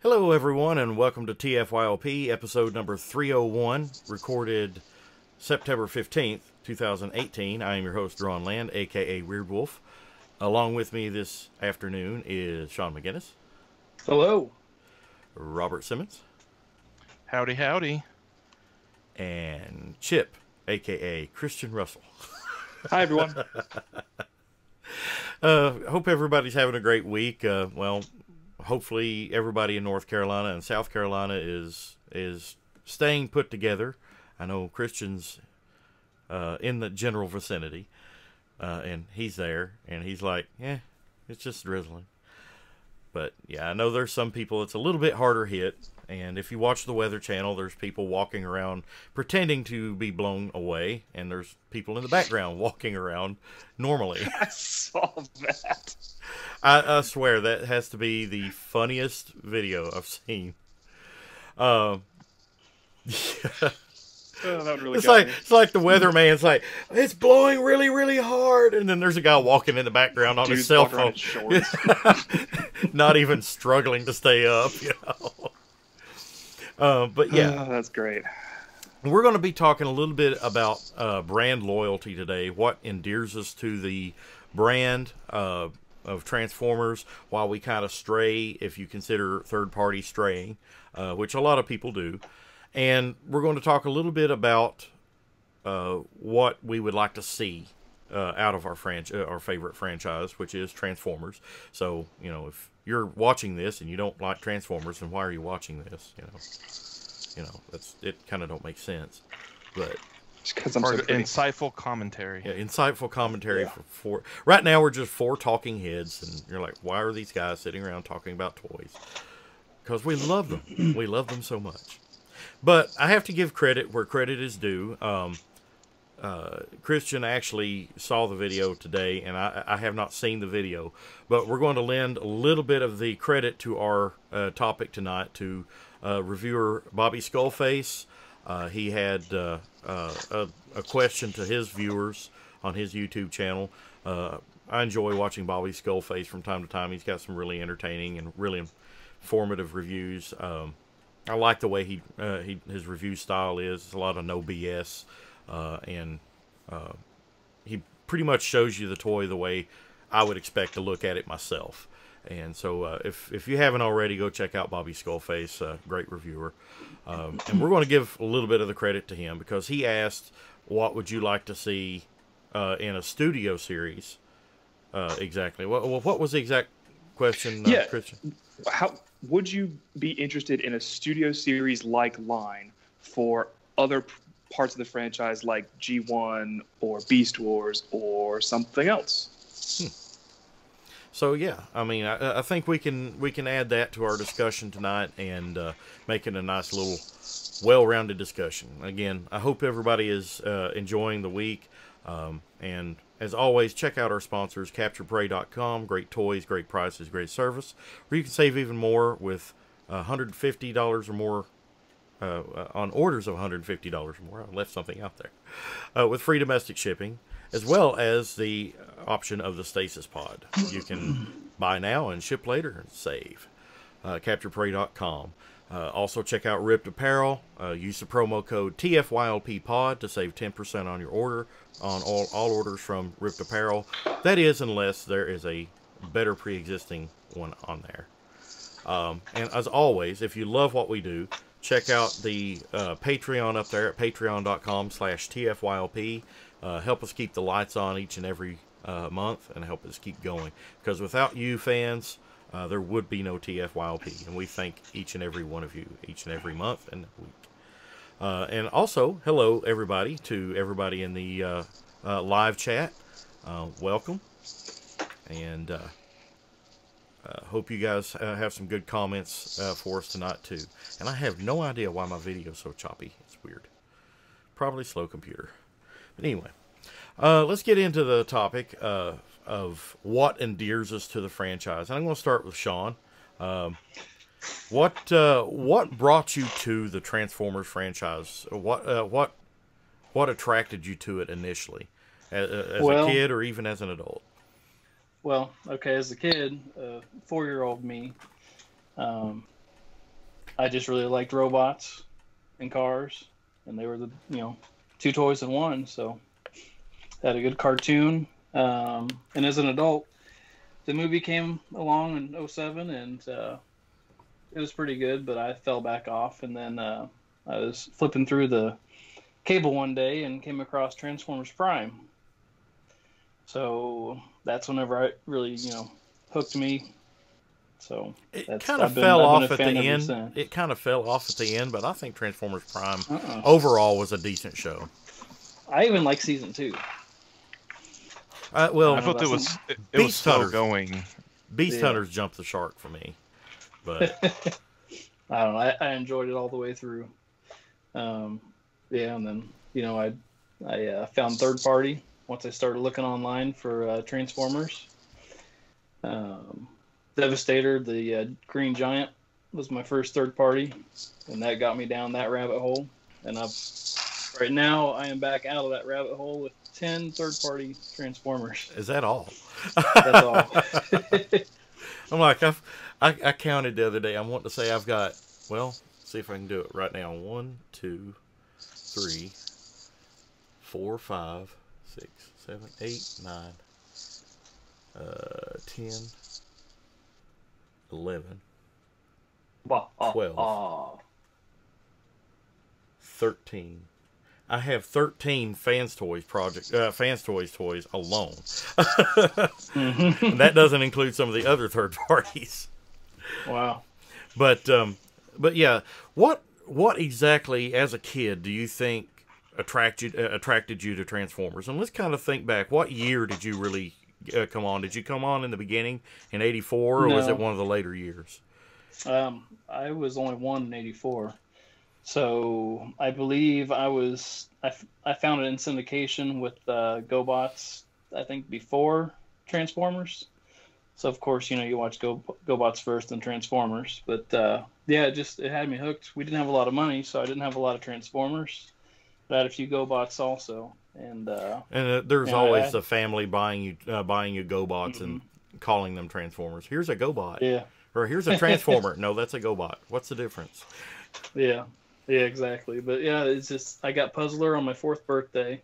Hello, everyone, and welcome to TFYLP, episode number 301, recorded September 15th, 2018. I am your host, Ron Land, a.k.a. Weird Wolf. Along with me this afternoon is Sean McGinnis. Hello. Robert Simmons. Howdy, howdy. And Chip, a.k.a. Christian Russell. Hi, everyone. Hope everybody's having a great week. Hopefully everybody in North Carolina and South Carolina is staying put together. I know Christian's in the general vicinity, and he's there, and he's like, it's just drizzling. But yeah, I know there's some people it's a little bit harder hit, and if you watch the Weather Channel, there's people walking around pretending to be blown away, and there's people in the background walking around normally. I saw that. I swear that has to be the funniest video I've seen. Yeah. Oh, that really It's got like me. it's like the weatherman's like, it's blowing really, really hard, and then there's a guy walking in the background on his Dude's cell walking around phone, in shorts. not even struggling to stay up, But yeah, Oh, that's great. we're going to be talking a little bit about brand loyalty today. What endears us to the brand of Transformers, while we kind of stray, if you consider third-party straying, which a lot of people do. And we're going to talk a little bit about what we would like to see out of our favorite franchise, which is Transformers. So, if you're watching this and you don't like Transformers, then why are you watching this? It kind of don't make sense. But Just because I'm Or so pretty. insightful commentary. yeah, insightful commentary for right now. We're just four talking heads, and you're like, why are these guys sitting around talking about toys? Because we love them. We love them so much. But I have to give credit where credit is due. Christian actually saw the video today, and I have not seen the video. But we're going to lend a little bit of the credit to our topic tonight to reviewer Bobby Skullface. He had a question to his viewers on his YouTube channel. I enjoy watching Bobby Skullface from time to time. He's got some really entertaining and really informative reviews. I like the way his review style is. It's a lot of no BS, and he pretty much shows you the toy the way I would expect to look at it myself. And so if you haven't already, go check out Bobby Skullface, great reviewer. And we're going to give a little bit of the credit to him because he asked, what would you like to see in a studio series? Exactly. What was the exact question, Christian? How would you be interested in a studio series like line for other parts of the franchise, like G1 or Beast Wars or something else? So yeah, I mean, I think we can add that to our discussion tonight and make it a nice little well-rounded discussion. Again, I hope everybody is enjoying the week, and as always, check out our sponsors, CapturePrey.com. Great toys, great prices, great service, where you can save even more with $150 or more on orders of $150 or more. I left something out there with free domestic shipping, as well as the option of the Stasis Pod. You can buy now and ship later and save. CapturePrey.com. Also check out Ripped Apparel. Use the promo code TFYLPPod to save 10% on your order on all orders from Ripped Apparel. That is, unless there is a better pre-existing one on there. And as always, if you love what we do, check out the Patreon up there at patreon.com/TFYLP. Help us keep the lights on each and every month and help us keep going. Because without you fans, there would be no TFYLP. And we thank each and every one of you each and every month and week. And also, hello everybody to everybody in the live chat. Welcome. And hope you guys have some good comments for us tonight too. And I have no idea why my video is so choppy. It's weird. Probably slow computer. But anyway, let's get into the topic of what endears us to the franchise. And I'm going to start with Sean. What brought you to the Transformers franchise? What attracted you to it initially, as a kid or even as an adult? Well, okay, as a kid, 4-year-old me I just really liked robots and cars, and they were the two toys in one. So had a good cartoon. And as an adult, the movie came along in '07, and it was pretty good, but I fell back off. And then I was flipping through the cable one day and came across Transformers Prime. So that's whenever I really, hooked me. So it kind of fell off at the end. Since. It kind of fell off at the end, but I think Transformers Prime overall was a decent show. I even like season 2. Well, I thought it was slow going. Beast Hunters jumped the shark for me, but I don't know. I enjoyed it all the way through. And then I found third party once I started looking online for Transformers. Devastator, the Green Giant, was my first third party, and that got me down that rabbit hole. And right now I am back out of that rabbit hole with 10 third-party Transformers. Is that all? That's all. I'm like, I counted the other day. I'm wanting to say I've got, well, see if I can do it right now. 1, 2, 3, 4, 5, 6, 7, 8, 9, 10, 11, 12, 13. I have 13 Fans Toys toys alone. And that doesn't include some of the other third parties. Wow. But yeah, what exactly as a kid do you think attracted you to Transformers? And let's kind of think back. What year did you really come on? Did you come on in the beginning in '84, or was it one of the later years? I was only one in '84. So I believe I found it in syndication with GoBots, I think, before Transformers. So of course, you watch GoBots first and Transformers. But it had me hooked. We didn't have a lot of money, so I didn't have a lot of Transformers. But I had a few GoBots also. And there's always the family buying you GoBots and calling them Transformers. Here's a GoBot. Yeah. Or here's a Transformer. No, that's a GoBot. What's the difference? Yeah. Yeah, exactly. But yeah, it's just I got Puzzler on my 4th birthday,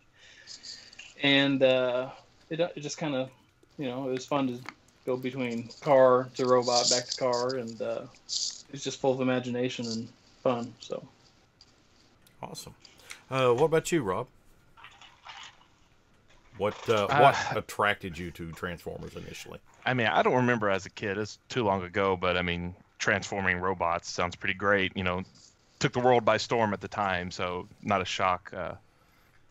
and it just kind of it was fun to go between car to robot, back to car, and it's just full of imagination and fun. So awesome. What about you, Rob? What attracted you to Transformers initially? I mean, I don't remember as a kid. It's too long ago, but I mean, transforming robots sounds pretty great. Took the world by storm at the time, so not a shock,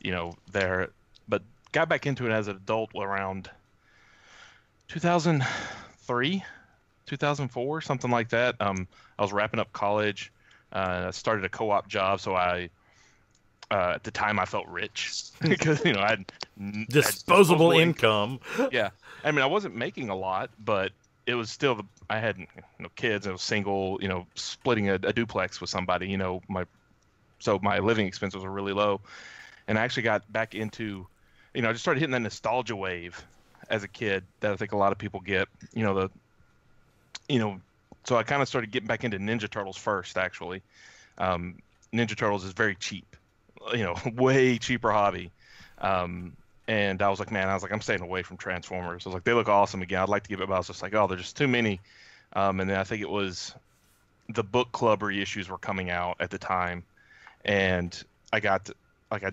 there. But got back into it as an adult around 2003, 2004, something like that. I was wrapping up college. I started a co-op job, so at the time I felt rich because I had disposable income. Yeah, I mean I wasn't making a lot, but it was still I had kids. I was single, splitting a duplex with somebody. So my living expenses were really low, and I actually got back into, I just started hitting that nostalgia wave as a kid that I think a lot of people get. So I kind of started getting back into Ninja Turtles first. Actually, Ninja Turtles is very cheap, way cheaper hobby. And I was like, I'm staying away from Transformers. I was like, they look awesome again. I'd like to give it, but I was just like, oh, there's just too many. And then I think it was the book club reissues were coming out at the time. And I got, I saw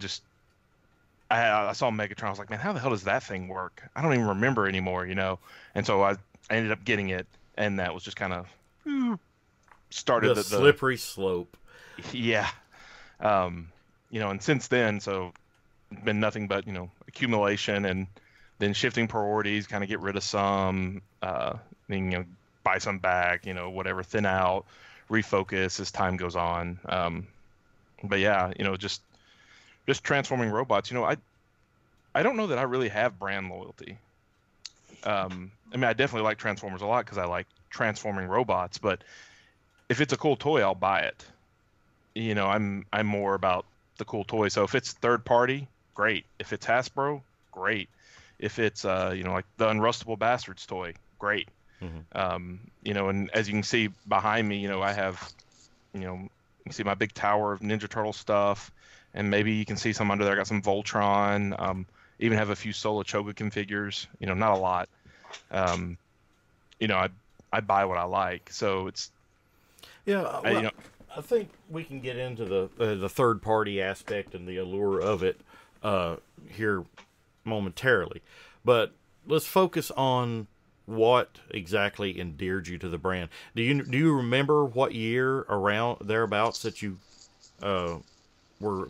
Megatron. I was like, man, how the hell does that thing work? I don't even remember anymore, And so I ended up getting it. And that was just kind of started the slippery slope. Yeah. And since then, so been nothing but accumulation and then shifting priorities, kind of get rid of some, then buy some back, whatever, thin out, refocus as time goes on. But yeah, just transforming robots. I don't know that I really have brand loyalty. I mean, I definitely like Transformers a lot because I like transforming robots, but if it's a cool toy, I'll buy it. I'm more about the cool toy. So if it's third party, great. If it's Hasbro, great. If it's like the Unrustable Bastards toy, great. Mm-hmm. And as you can see behind me, I have you know, you can see my big tower of Ninja Turtle stuff, and maybe you can see some under there. I got some Voltron. Even have a few Sola Chogokin figures. You know, not a lot. You know, I buy what I like, so it's Yeah, well, you know, I think we can get into the third party aspect and the allure of it here momentarily, but let's focus on what exactly endeared you to the brand. Do you remember what year around thereabouts that you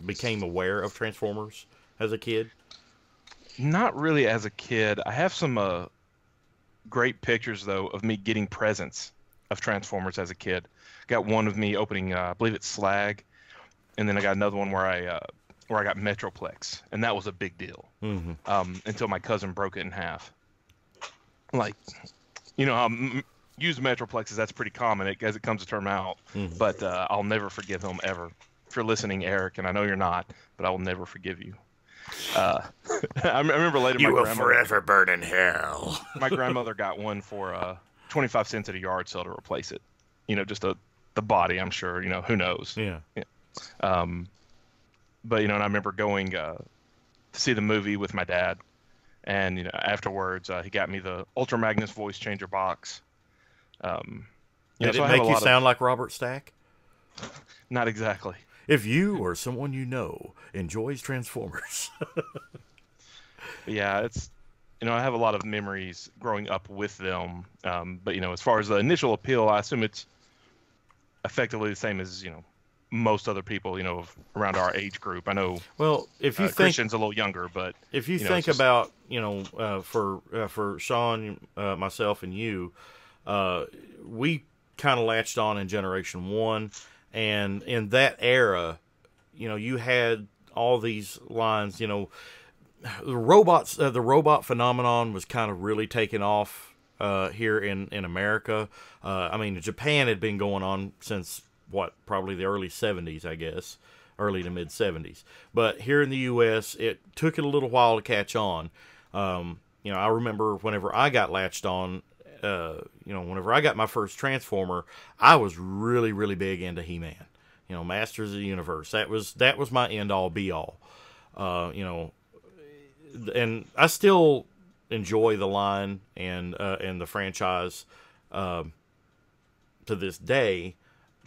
became aware of Transformers as a kid? not really as a kid. I have some great pictures though of me getting presents of Transformers as a kid. Got one of me opening, I believe it's Slag, and then I got another one where I got Metroplex, and that was a big deal. Until my cousin broke it in half. Like, you know, use Metroplexes, that's pretty common as it comes to term out. But I'll never forgive him ever. If you're listening, Eric, and I know you're not, but I will never forgive you. I remember later You my will grandmother, forever burn in hell. my grandmother got one for 25 cents at a yard sale to replace it. You know, just the body, I'm sure. You know, who knows? Yeah. But, you know, and I remember going to see the movie with my dad. And, you know, afterwards, he got me the Ultra Magnus voice changer box. You know, Did so it I have make a you lot sound like Robert Stack? Not exactly. If you or someone you know enjoys Transformers. But yeah, it's, you know, I have a lot of memories growing up with them. But, you know, as far as the initial appeal, I assume it's effectively the same as, you know, most other people, you know, around our age group. I know. Well, if you think Christian's a little younger, but if you know, think it's just, about, you know, for Sean, myself, and you, we kind of latched on in Generation One, and in that era, you know, you had all these lines. You know, the robot phenomenon was kind of really taking off here in America. I mean, Japan had been going on since probably the early 70s, I guess, early to mid 70s. But here in the U.S., it took it a little while to catch on. You know, I remember whenever I got latched on, you know, whenever I got my first Transformer, I was really, really big into He-Man. You know, Masters of the Universe. That was my end all be all. You know, and I still enjoy the line and the franchise to this day.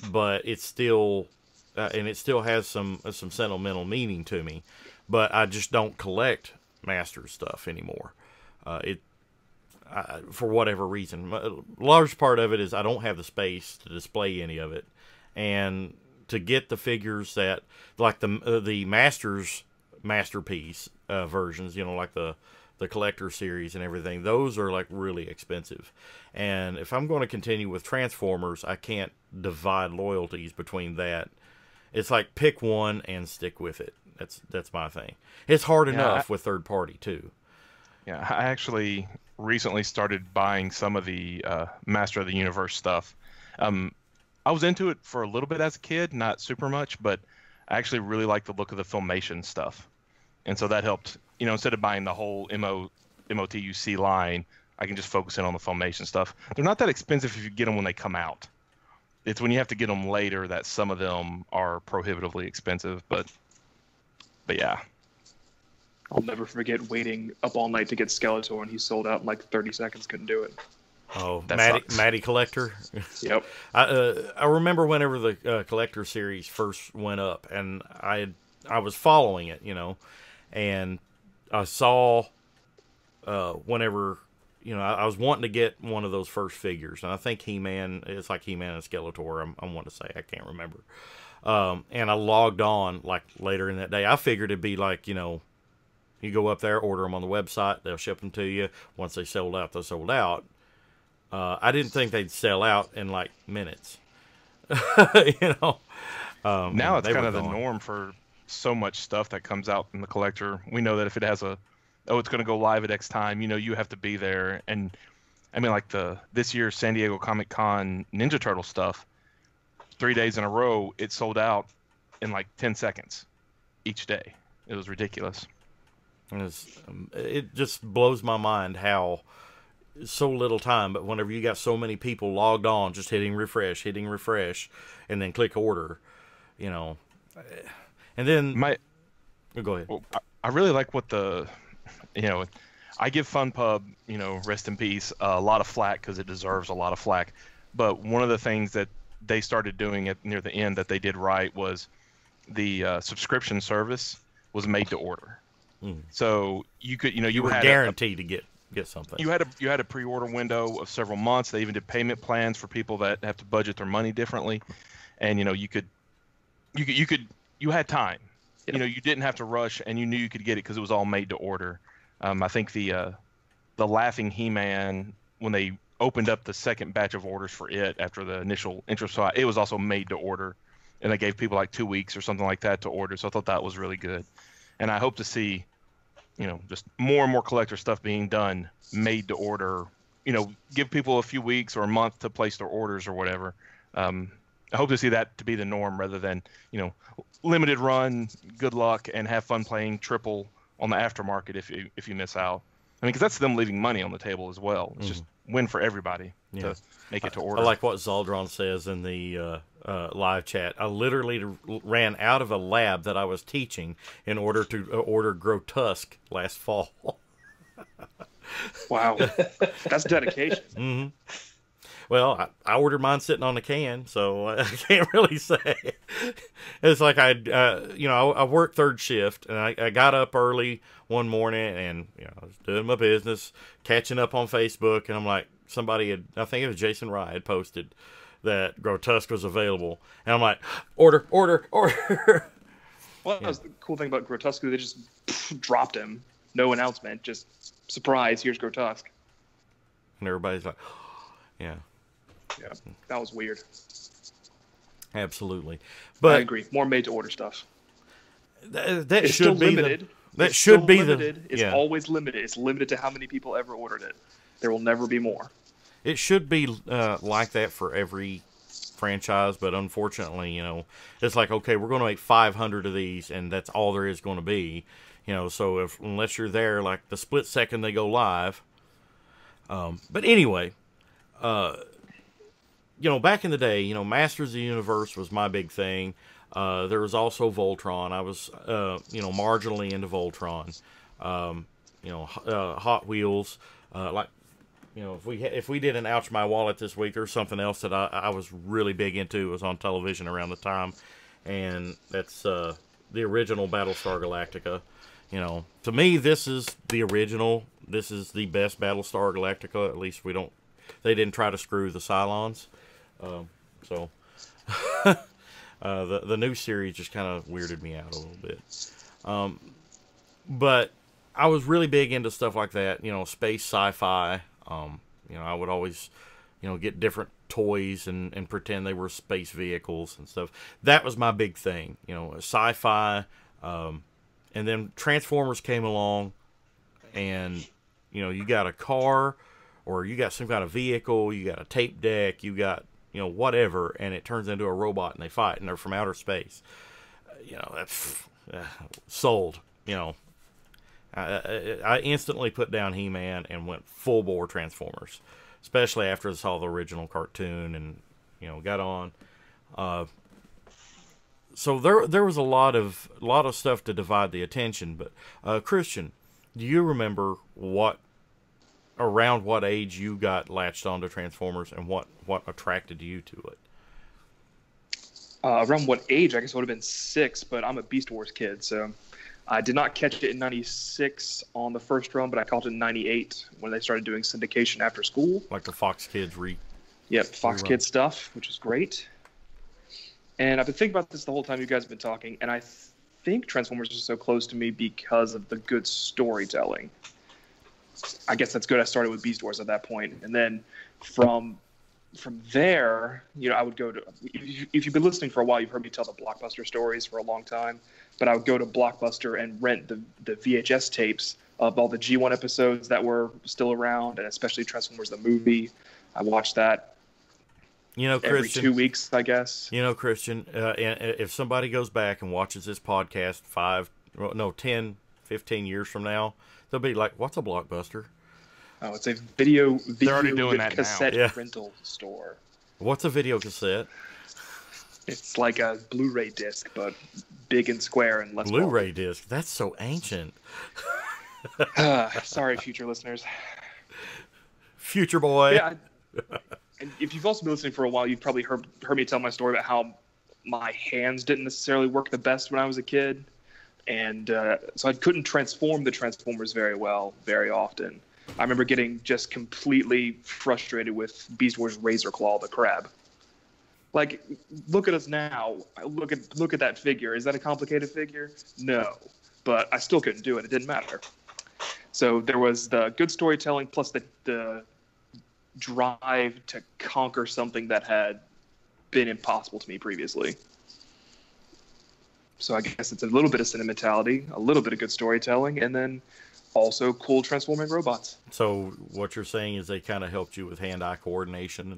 But it's still, and it still has some sentimental meaning to me. But I just don't collect Masters stuff anymore. For whatever reason, a large part of it is I don't have the space to display any of it, and to get the figures that like the Masters masterpiece versions, you know, like the collector series and everything, those are like really expensive. And if I'm going to continue with Transformers, I can't divide loyalties between that. It's like pick one and stick with it. That's my thing. It's hard enough with third party too. Yeah, I actually recently started buying some of the Master of the Universe stuff. I was into it for a little bit as a kid, not super much, but I actually really like the look of the Filmation stuff. And so that helped, you know, instead of buying the whole MOTUC line, I can just focus in on the Filmation stuff. They're not that expensive if you get them when they come out. It's when you have to get them later that some of them are prohibitively expensive, but yeah. I'll never forget waiting up all night to get Skeletor, and he sold out in like 30 seconds. Couldn't do it. Oh, That Matty Collector. Yep. I remember whenever the Collector series first went up, and I was following it, you know, and I saw whenever, you know, I was wanting to get one of those first figures, and I think He-Man, it's like He-Man and Skeletor. I want to say, I can't remember. And I logged on like later in that day. I figured it'd be like, you know, you go up there, order them on the website, they'll ship them to you. Once they sold out, they sold out. I didn't think they'd sell out in like minutes. You know. Now it's kind of the norm for so much stuff that comes out in the collector. We know that if it has it's going to go live at X time, you know, you have to be there. And I mean, like this year's San Diego Comic-Con Ninja Turtle stuff, 3 days in a row, it sold out in like 10 seconds each day. It was ridiculous. It just blows my mind how so little time, but whenever you got so many people logged on, just hitting refresh, and then click order, you know, and then go ahead. Well, I really like what I give FunPub, rest in peace, a lot of flack because it deserves a lot of flack. But one of the things that they started doing near the end that they did right was the subscription service was made to order. So you could, you were had guaranteed to get something. You had a pre-order window of several months. They even did payment plans for people that have to budget their money differently, and you had time. Yeah. You didn't have to rush, and you knew you could get it because it was all made to order. I think the Laughing He-Man, when they opened up the second batch of orders for it after the initial intro, so it was also made to order, and they gave people like 2 weeks or something like that to order. So I thought that was really good, and I hope to see, just more and more collector stuff being done made to order. Give people a few weeks or a month to place their orders or whatever. I hope to see that to be the norm rather than, limited run, good luck, and have fun playing triple on the aftermarket if you miss out. I mean, because that's them leaving money on the table as well. It's just win for everybody to make it to order. I like what Zaldron says in the live chat. I literally ran out of a lab that I was teaching in order to order Grotesque last fall. Wow. That's dedication. Mm-hmm. Well, I ordered mine sitting on the can, so I can't really say. It's like I worked third shift, and I got up early one morning, and I was doing my business, catching up on Facebook, and I'm like, I think it was Jason Rye had posted that Grotesque was available, and I'm like, order. Well, that was the cool thing about Grotesque. They just dropped him, no announcement, just surprise. Here's Grotesque, and everybody's like, yeah. Yeah, that was weird. Absolutely, but I agree. More made-to-order stuff. That it's should still be limited. That should be limited. It's always limited. It's limited to how many people ever ordered it. There will never be more. It should be like that for every franchise, but unfortunately, it's like, okay, we're going to make 500 of these, and that's all there is going to be. So unless you're there, like the split second they go live. But anyway. Back in the day, Masters of the Universe was my big thing. There was also Voltron. I was, marginally into Voltron. Hot Wheels. If we did an Ouch My Wallet this week, there's something else that I was really big into. It was on television around the time, and that's the original Battlestar Galactica. To me, this is the original. This is the best Battlestar Galactica. At least they didn't try to screw the Cylons. The new series just kind of weirded me out a little bit. But I was really big into stuff like that, space sci-fi. I would always, get different toys and pretend they were space vehicles and stuff. That was my big thing, sci-fi. And then Transformers came along, and, you got a car, or you got some kind of vehicle, you got a tape deck, you got, whatever, and it turns into a robot and they fight and they're from outer space. That's sold. I instantly put down He-Man and went full bore Transformers, especially after I saw the original cartoon and got on. So there was a lot of stuff to divide the attention. But Christian, do you remember around what age you got latched onto Transformers and what attracted you to it? Around what age? I guess it would have been 6, but I'm a Beast Wars kid, so I did not catch it in 96 on the first run, but I caught it in 98 when they started doing syndication after school. Like the Fox Kids Yep, Fox Kids stuff, which is great. And I've been thinking about this the whole time you guys have been talking, and I think Transformers is so close to me because of the good storytelling. I guess that's good. I started with Beast Wars at that point, and then from there, I would go to. If you've been listening for a while, you've heard me tell the Blockbuster stories for a long time. But I would go to Blockbuster and rent the VHS tapes of all the G1 episodes that were still around, and especially Transformers the movie. I watched that. Christian, every 2 weeks, I guess. Christian, and if somebody goes back and watches this podcast 10, 15 years from now, they'll be like, what's a Blockbuster? Oh, it's a They're already doing that now. cassette Yeah. rental store. What's a video cassette? It's like a Blu-ray disc, but big and square and less Blu-ray disc. That's so ancient. Sorry, future listeners. Future boy. Yeah, and if you've also been listening for a while, you've probably heard me tell my story about how my hands didn't necessarily work the best when I was a kid, and so I couldn't transform the Transformers very well very often. I remember getting just completely frustrated with Beast Wars Razor Claw, the crab. Like, look at us now. Look at that figure. Is that a complicated figure? No, but I still couldn't do it. It didn't matter. So there was the good storytelling plus the drive to conquer something that had been impossible to me previously. So I guess it's a little bit of sentimentality, a little bit of good storytelling, and then also cool transforming robots. So what you're saying is they kind of helped you with hand-eye coordination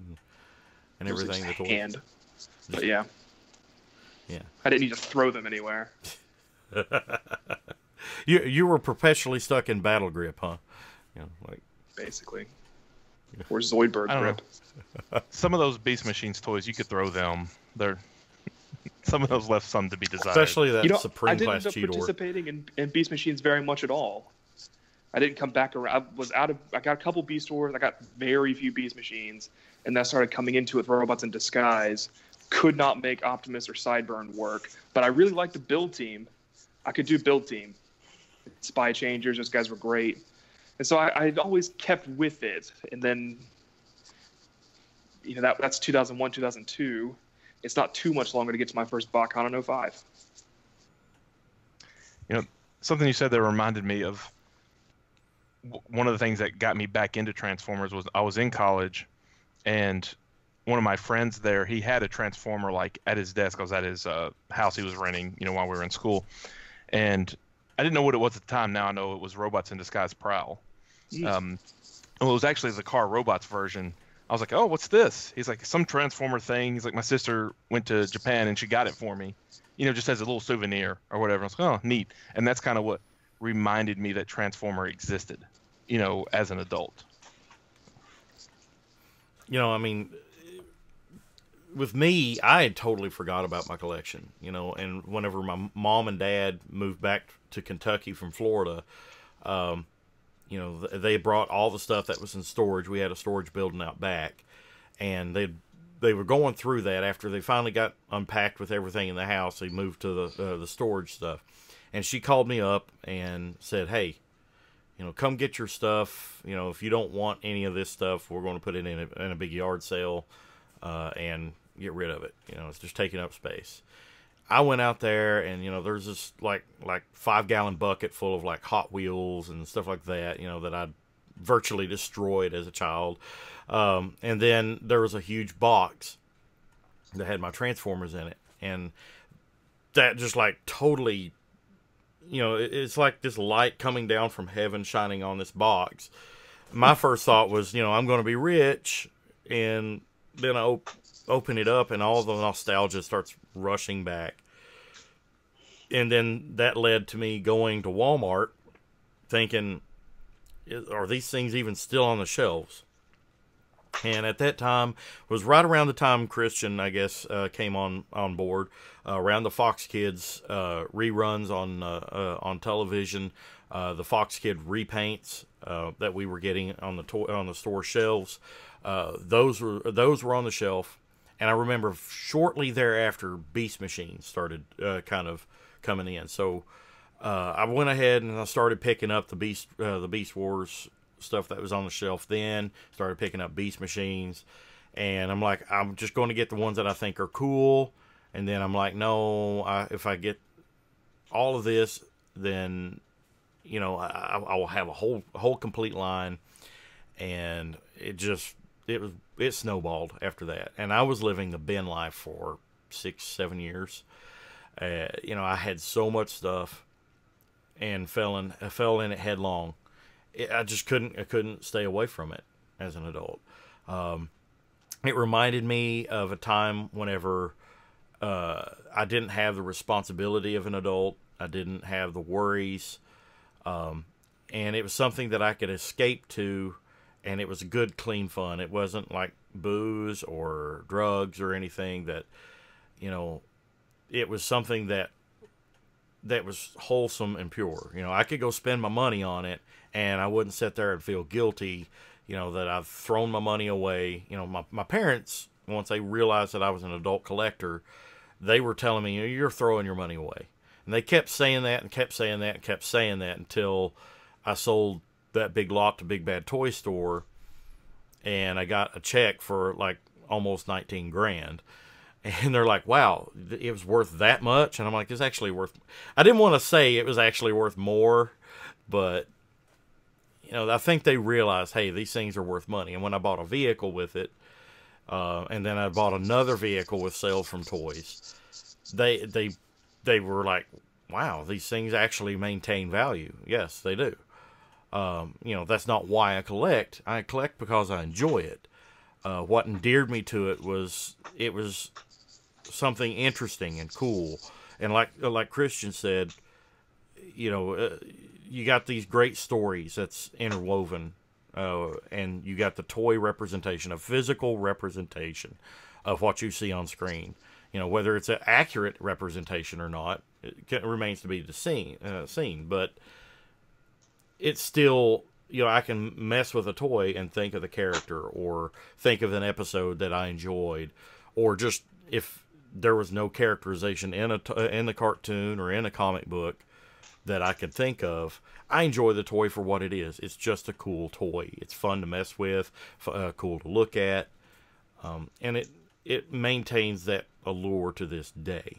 and everything. Just with hand. But yeah. Yeah. I didn't need to throw them anywhere. You were perpetually stuck in battle grip, huh? You know, like Basically. Or Zoidberg I don't grip. know. Some of those Beast Machines toys, you could throw them. They're some of those left some to be desired. especially that I Supreme didn't Class end up Cheetor. participating in Beast Machines very much at all. I didn't come back around. I got a couple Beast Wars. I got very few Beast Machines, and then I started coming into it with Robots in Disguise. Could not make Optimus or Sideburn work, but I really liked the Build Team. I could do Build Team. Spy Changers, those guys were great. And so I'd always kept with it. And then, that's 2001, 2002. It's not too much longer to get to my first BotCon in 05. Something you said that reminded me of one of the things that got me back into Transformers was I was in college, and one of my friends there, he had a Transformer like at his desk. I was at his house he was renting, while we were in school, and I didn't know what it was at the time. Now I know it was Robots in Disguise Prowl. Well, it was actually the Car Robots version. I was like, oh, what's this? He's like, some Transformer thing. He's like, my sister went to Japan and she got it for me, just as a little souvenir or whatever. I was like, oh, neat. And that's kind of what reminded me that Transformer existed, as an adult. I mean, with me, I had totally forgot about my collection, and whenever my mom and dad moved back to Kentucky from Florida, they brought all the stuff that was in storage. We had a storage building out back, and they were going through that after they finally got unpacked with everything in the house. They moved to the storage stuff, and she called me up and said, "Hey, come get your stuff. If you don't want any of this stuff, we're going to put it in a big yard sale, and get rid of it. It's just taking up space." I went out there, and there's this like 5-gallon bucket full of like Hot Wheels and stuff like that, that I'd virtually destroyed as a child. And then there was a huge box that had my Transformers in it, and that just like totally, it's like this light coming down from heaven shining on this box. My first thought was, I'm going to be rich, and then I open it up, and all the nostalgia starts rushing back. And then that led to me going to Walmart thinking, are these things even still on the shelves? And at that time, was right around the time Christian, I guess, came on board, around the Fox Kids reruns on television, the Fox Kid repaints that we were getting on the store shelves. Those were on the shelf. And I remember shortly thereafter, Beast Machines started kind of coming in. So I went ahead and I started picking up the Beast Wars stuff that was on the shelf. Then started picking up Beast Machines, and I'm like, I'm just going to get the ones that I think are cool. And then I'm like, no, if I get all of this, then I will have a whole complete line. And it snowballed after that. And I was living the bin life for 6-7 years. I had so much stuff and fell in it headlong. I just couldn't stay away from it as an adult. It reminded me of a time whenever I didn't have the responsibility of an adult. I didn't have the worries. And it was something that I could escape to and it was good, clean fun. It wasn't like booze or drugs or anything that, you know, it was something that was wholesome and pure. You know, I could go spend my money on it, and I wouldn't sit there and feel guilty, you know, that I've thrown my money away. You know, my parents, once they realized that I was an adult collector, they were telling me, you're throwing your money away. And they kept saying that and kept saying that and kept saying that until I sold that big lot to Big Bad Toy Store, and I got a check for like almost 19 grand. And they're like, wow, it was worth that much? And I'm like, it's actually worth... I didn't want to say it was actually worth more, but, you know, I think they realized, hey, these things are worth money. And when I bought a vehicle with it, and then I bought another vehicle with sales from toys, they were like, wow, these things actually maintain value. Yes, they do. You know, that's not why I collect. I collect because I enjoy it. What endeared me to it was something interesting and cool. And like Christian said, you know, you got these great stories that's interwoven, and you got the toy representation, a physical representation of what you see on screen. You know, whether it's an accurate representation or not, it remains to be seen. But it's still, you know, I can mess with a toy and think of the character, or think of an episode that I enjoyed, or just if there was no characterization in the cartoon or in a comic book that I could think of, I enjoy the toy for what it is. It's just a cool toy. It's fun to mess with, cool to look at, and it maintains that allure to this day.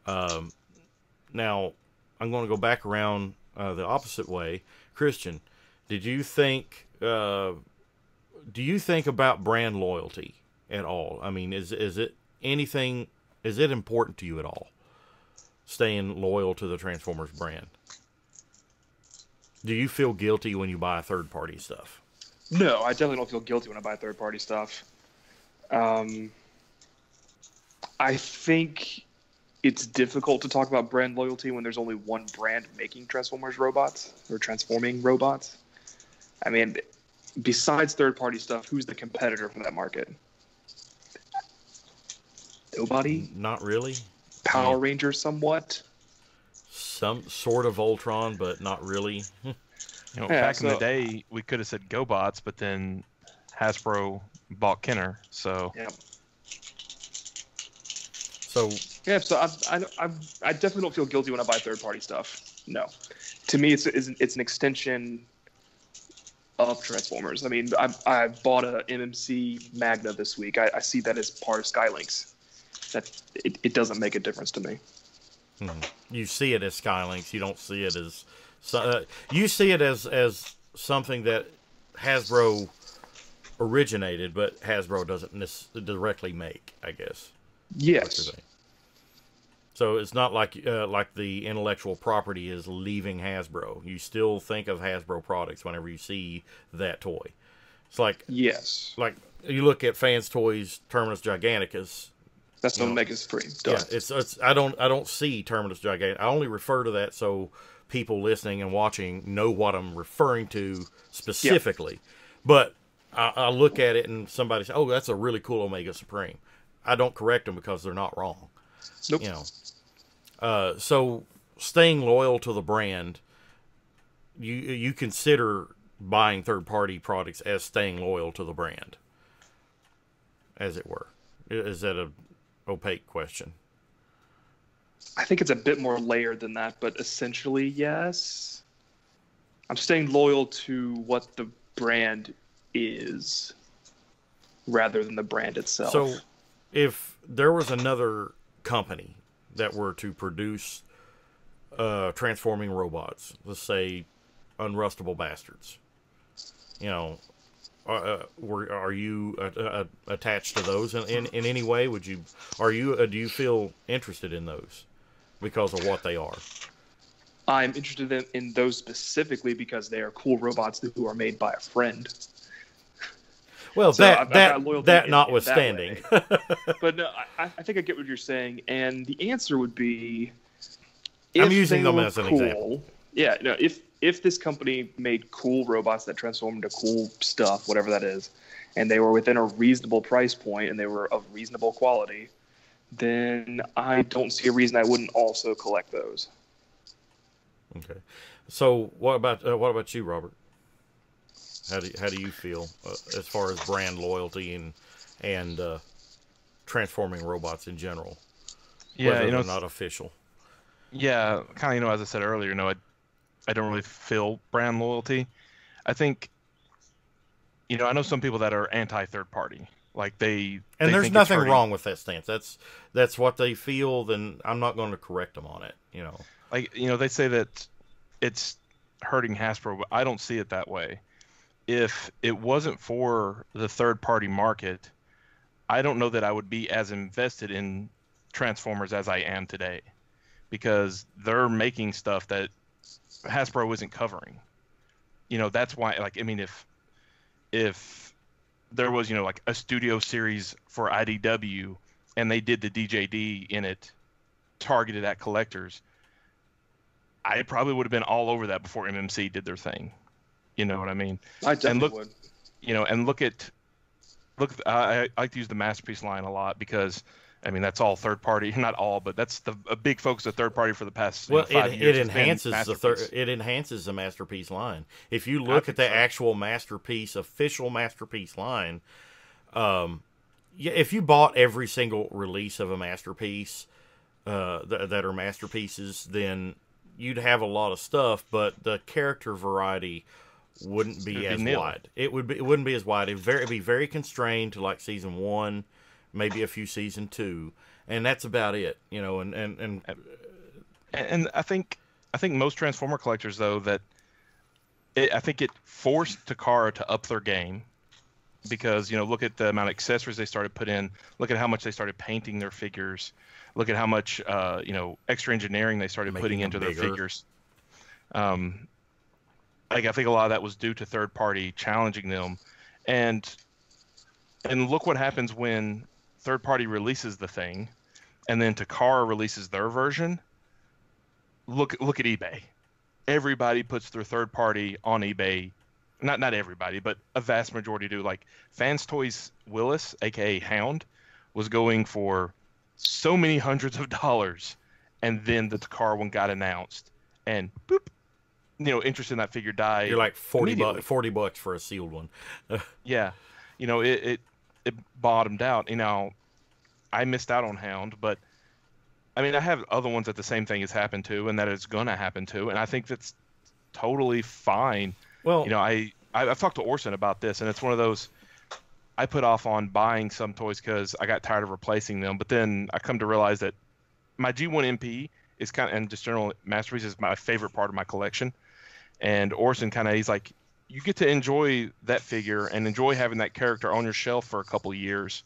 Now, I'm going to go back around the opposite way. Christian, do you think about brand loyalty at all? I mean, is it anything? Is it important to you at all? Staying loyal to the Transformers brand. Do you feel guilty when you buy third-party stuff? No, I definitely don't feel guilty when I buy third-party stuff. I think it's difficult to talk about brand loyalty when there's only one brand making Transformers robots, or transforming robots. I mean, besides third-party stuff, who's the competitor for that market? Nobody? Not really. Power Rangers, somewhat. Some sort of Voltron, but not really. You know, back in the day, we could have said GoBots, but then Hasbro bought Kenner, so... Yeah. So I definitely don't feel guilty when I buy third-party stuff. No. To me, it's an extension of Transformers. I mean, I bought a MMC Magna this week. I see that as part of Skylinks. That it doesn't make a difference to me. You see it as Skylinks. You don't see it as... you see it as something that Hasbro originated, but Hasbro doesn't directly make, I guess. Yes. So it's not like the intellectual property is leaving Hasbro. You still think of Hasbro products whenever you see that toy. It's like... Yes. Like, you look at Fans Toys Terminus Giganticus... That's Omega Supreme. Yeah, it's I don't see Terminus Giganticus. I only refer to that so people listening and watching know what I'm referring to specifically. Yeah. But I look at it and somebody says, "Oh, that's a really cool Omega Supreme." I don't correct them because they're not wrong. Nope. You know. So staying loyal to the brand, you consider buying third-party products as staying loyal to the brand, as it were. Is that a opaque question? I think it's a bit more layered than that, but essentially, yes. I'm staying loyal to what the brand is rather than the brand itself. So if there was another company that were to produce transforming robots, let's say Unrustable Bastards, you know, are you attached to those in any way? Do you feel interested in those because of what they are? I'm interested in those specifically because they are cool robots who are made by a friend. Well, so that notwithstanding. But no, I think I get what you're saying, and the answer would be... I'm using them as an example. Yeah, no, if if this company made cool robots that transform into cool stuff, whatever that is, and they were within a reasonable price point and they were of reasonable quality, then I don't see a reason I wouldn't also collect those. Okay. So what about you, Robert? How do you feel as far as brand loyalty and transforming robots in general? Yeah, whether you know, they're not official. yeah, kind of, you know, as I said earlier, you know, I don't really feel brand loyalty. I think, you know, I know some people that are anti third party. Like And they there's think nothing it's hurting. wrong with that stance. That's what they feel. Then I'm not going to correct them on it. You know. Like, you know, they say that it's hurting Hasbro, but I don't see it that way. If it wasn't for the third party market, I don't know that I would be as invested in Transformers as I am today, because they're making stuff that Hasbro isn't covering. You know, that's why, like, I mean, if there was, you know, like a studio series for IDW and they did the DJD in it targeted at collectors, I probably would have been all over that before MMC did their thing. You know what I mean? I definitely And look, would. you know, and look, I like to use the Masterpiece line a lot because, I mean, that's all third party, not all, but that's a big focus of third party for the past Well, 5 it years. It's been enhances Masterpiece. it enhances the Masterpiece line. If you look at the actual Masterpiece official Masterpiece line, yeah, if you bought every single release of a Masterpiece that are masterpieces, then you'd have a lot of stuff, but the character variety wouldn't be as wide. It wouldn't be as wide. It'd be very constrained to like season 1, maybe a few season 2, and that's about it. You know, and I think most Transformer collectors, though, I think it forced Takara to up their game, because, you know, look at the amount of accessories they started put in, look at how much they started painting their figures, look at how much you know, extra engineering they started putting into their figures. Like, I think a lot of that was due to third party challenging them, and look what happens when third party releases the thing, and then Takara releases their version. Look at eBay. Everybody puts their third party on eBay. Not everybody, but a vast majority do. Like, Fans Toys Willis, aka Hound, was going for so many hundreds of dollars, and then the Takara one got announced, and boop, you know, interest in that figure died. you're like $40 for a sealed one. Yeah, you know, it bottomed out. You know, I missed out on Hound, but I mean, I have other ones that the same thing has happened to, and that it's gonna happen to, and I think that's totally fine. Well, You know, I've talked to Orson about this, and it's one of those, I put off on buying some toys because I got tired of replacing them, but then I come to realize that my G1 MP is and just general Masterpiece is my favorite part of my collection. And Orson he's like, you get to enjoy that figure and enjoy having that character on your shelf for a couple of years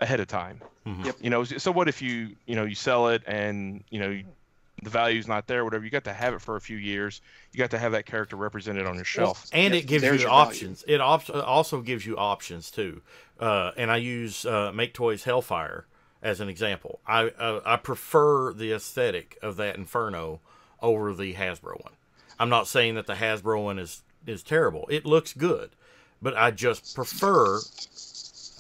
ahead of time. Mm-hmm. Yep. You know, so what if you sell it and, you know, the value's not there, whatever, you got to have it for a few years. You got to have that character represented on your shelf. And Yep, it gives there's you your options. It also gives you options too. And I use Make Toys Hellfire as an example. I prefer the aesthetic of that Inferno over the Hasbro one. I'm not saying that the Hasbro one is terrible. It looks good, but I just prefer.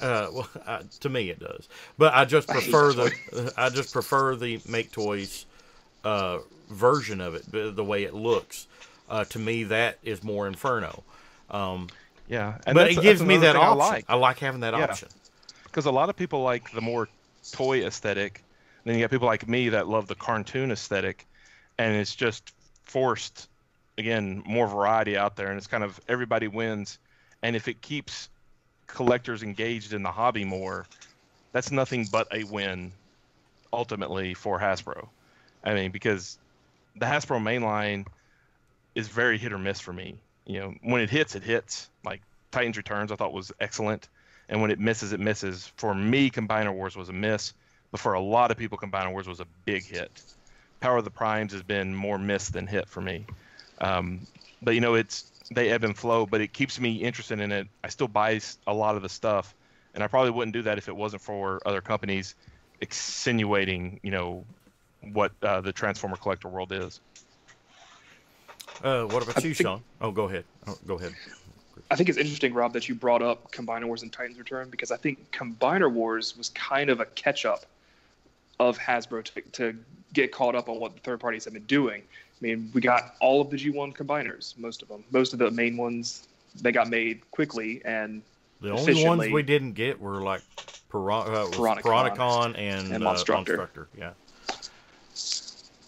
To me it does, but I just prefer the Make Toys version of it, the way it looks. To me, that is more Inferno. Yeah, But it gives me that option. I like having that option. Because a lot of people like the more toy aesthetic. Then you got people like me that love the cartoon aesthetic, and it's just forced, again, more variety out there, and it's kind of everybody wins. And if it keeps collectors engaged in the hobby more, that's nothing but a win ultimately for Hasbro. I mean, because the Hasbro mainline is very hit or miss for me. You know, when it hits, it hits. Like Titans Returns, I thought was excellent, and when it misses, it misses. For me, Combiner Wars was a miss, but for a lot of people, Combiner Wars was a big hit. Power of the Primes has been more miss than hit for me. But you know, they ebb and flow, but it keeps me interested in it. I still buy a lot of the stuff, and I probably wouldn't do that if it wasn't for other companies insinuating, you know, what the Transformer collector world is. What about you, think- Sean? Oh, go ahead. Go ahead. I think it's interesting, Rob, that you brought up Combiner Wars and Titans Return, because I think Combiner Wars was kind of a catch-up of Hasbro to get caught up on what the third parties have been doing. I mean, we got all of the G1 combiners, most of them. Most of the main ones, they got made quickly and The only ones we didn't get were like Piranacon and Monstructor. Yeah.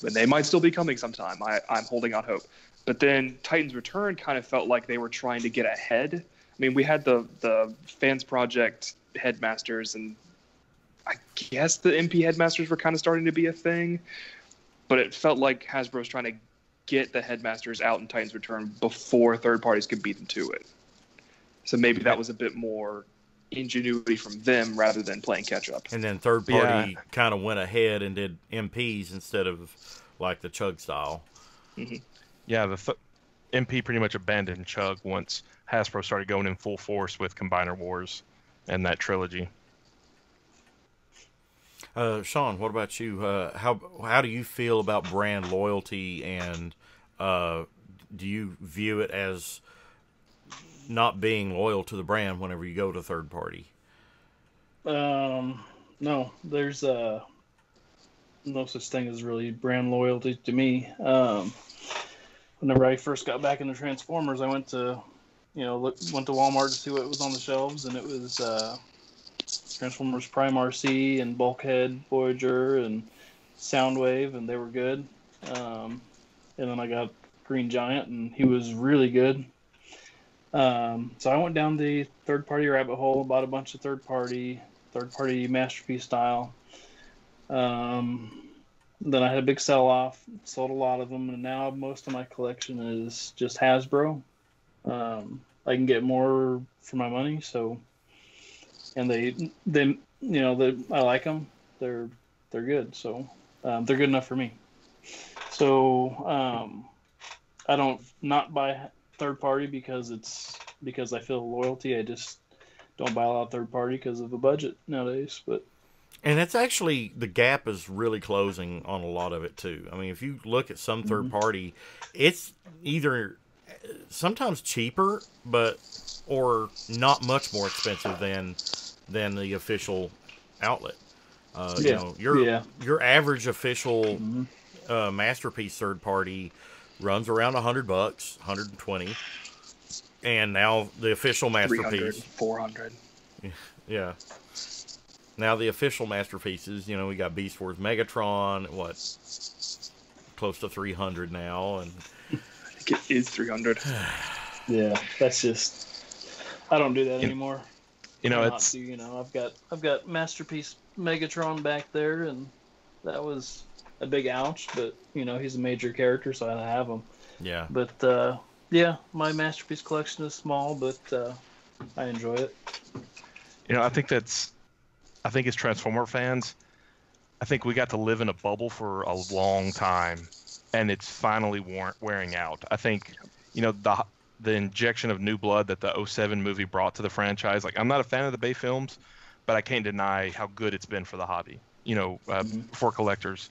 But they might still be coming sometime. I'm holding out hope. But then Titans Return kind of felt like they were trying to get ahead. I mean, we had the Fans Project Headmasters, and I guess the MP Headmasters were kind of starting to be a thing. But it felt like Hasbro's trying to get the Headmasters out in Titans Return before third parties could beat them to it. So maybe that was a bit more ingenuity from them rather than playing catch up. And then third party kind of went ahead and did MPs instead of like the Chug style. Mm-hmm. Yeah, MP pretty much abandoned Chug once Hasbro started going in full force with Combiner Wars and that trilogy. Sean, what about you? How do you feel about brand loyalty, and do you view it as not being loyal to the brand whenever you go to third party? No, there's no such thing as really brand loyalty to me. Whenever I first got back into Transformers, I went to Walmart to see what was on the shelves, and it was Transformers Prime RC and Bulkhead Voyager and Soundwave, and they were good. And then I got Green Giant, and he was really good. So I went down the third-party rabbit hole, bought a bunch of third-party Masterpiece style. Then I had a big sell-off, sold a lot of them, and now most of my collection is just Hasbro. I can get more for my money, so, and they I like them. They're good, so they're good enough for me. So I don't not buy third party because I feel loyalty. I just don't buy a lot of third party because of the budget nowadays. And it's actually, the gap is really closing on a lot of it too. I mean, if you look at some third party, it's either sometimes cheaper, or not much more expensive than the official outlet. You know, your average official Masterpiece third party runs around $100, 120, and now the official Masterpiece 400. Yeah. Now the official Masterpieces, we got Beast Wars Megatron, close to 300 now, and I think it is 300. Yeah, that's just, I don't do that anymore. I've got Masterpiece Megatron back there, and that was a big ouch, but he's a major character, so I have him. Yeah. But my Masterpiece collection is small, but I enjoy it. I think as Transformer fans, I think we got to live in a bubble for a long time, and it's finally wearing out. I think, the injection of new blood that the 2007 movie brought to the franchise. Like, I'm not a fan of the Bay films, but I can't deny how good it's been for the hobby, for collectors.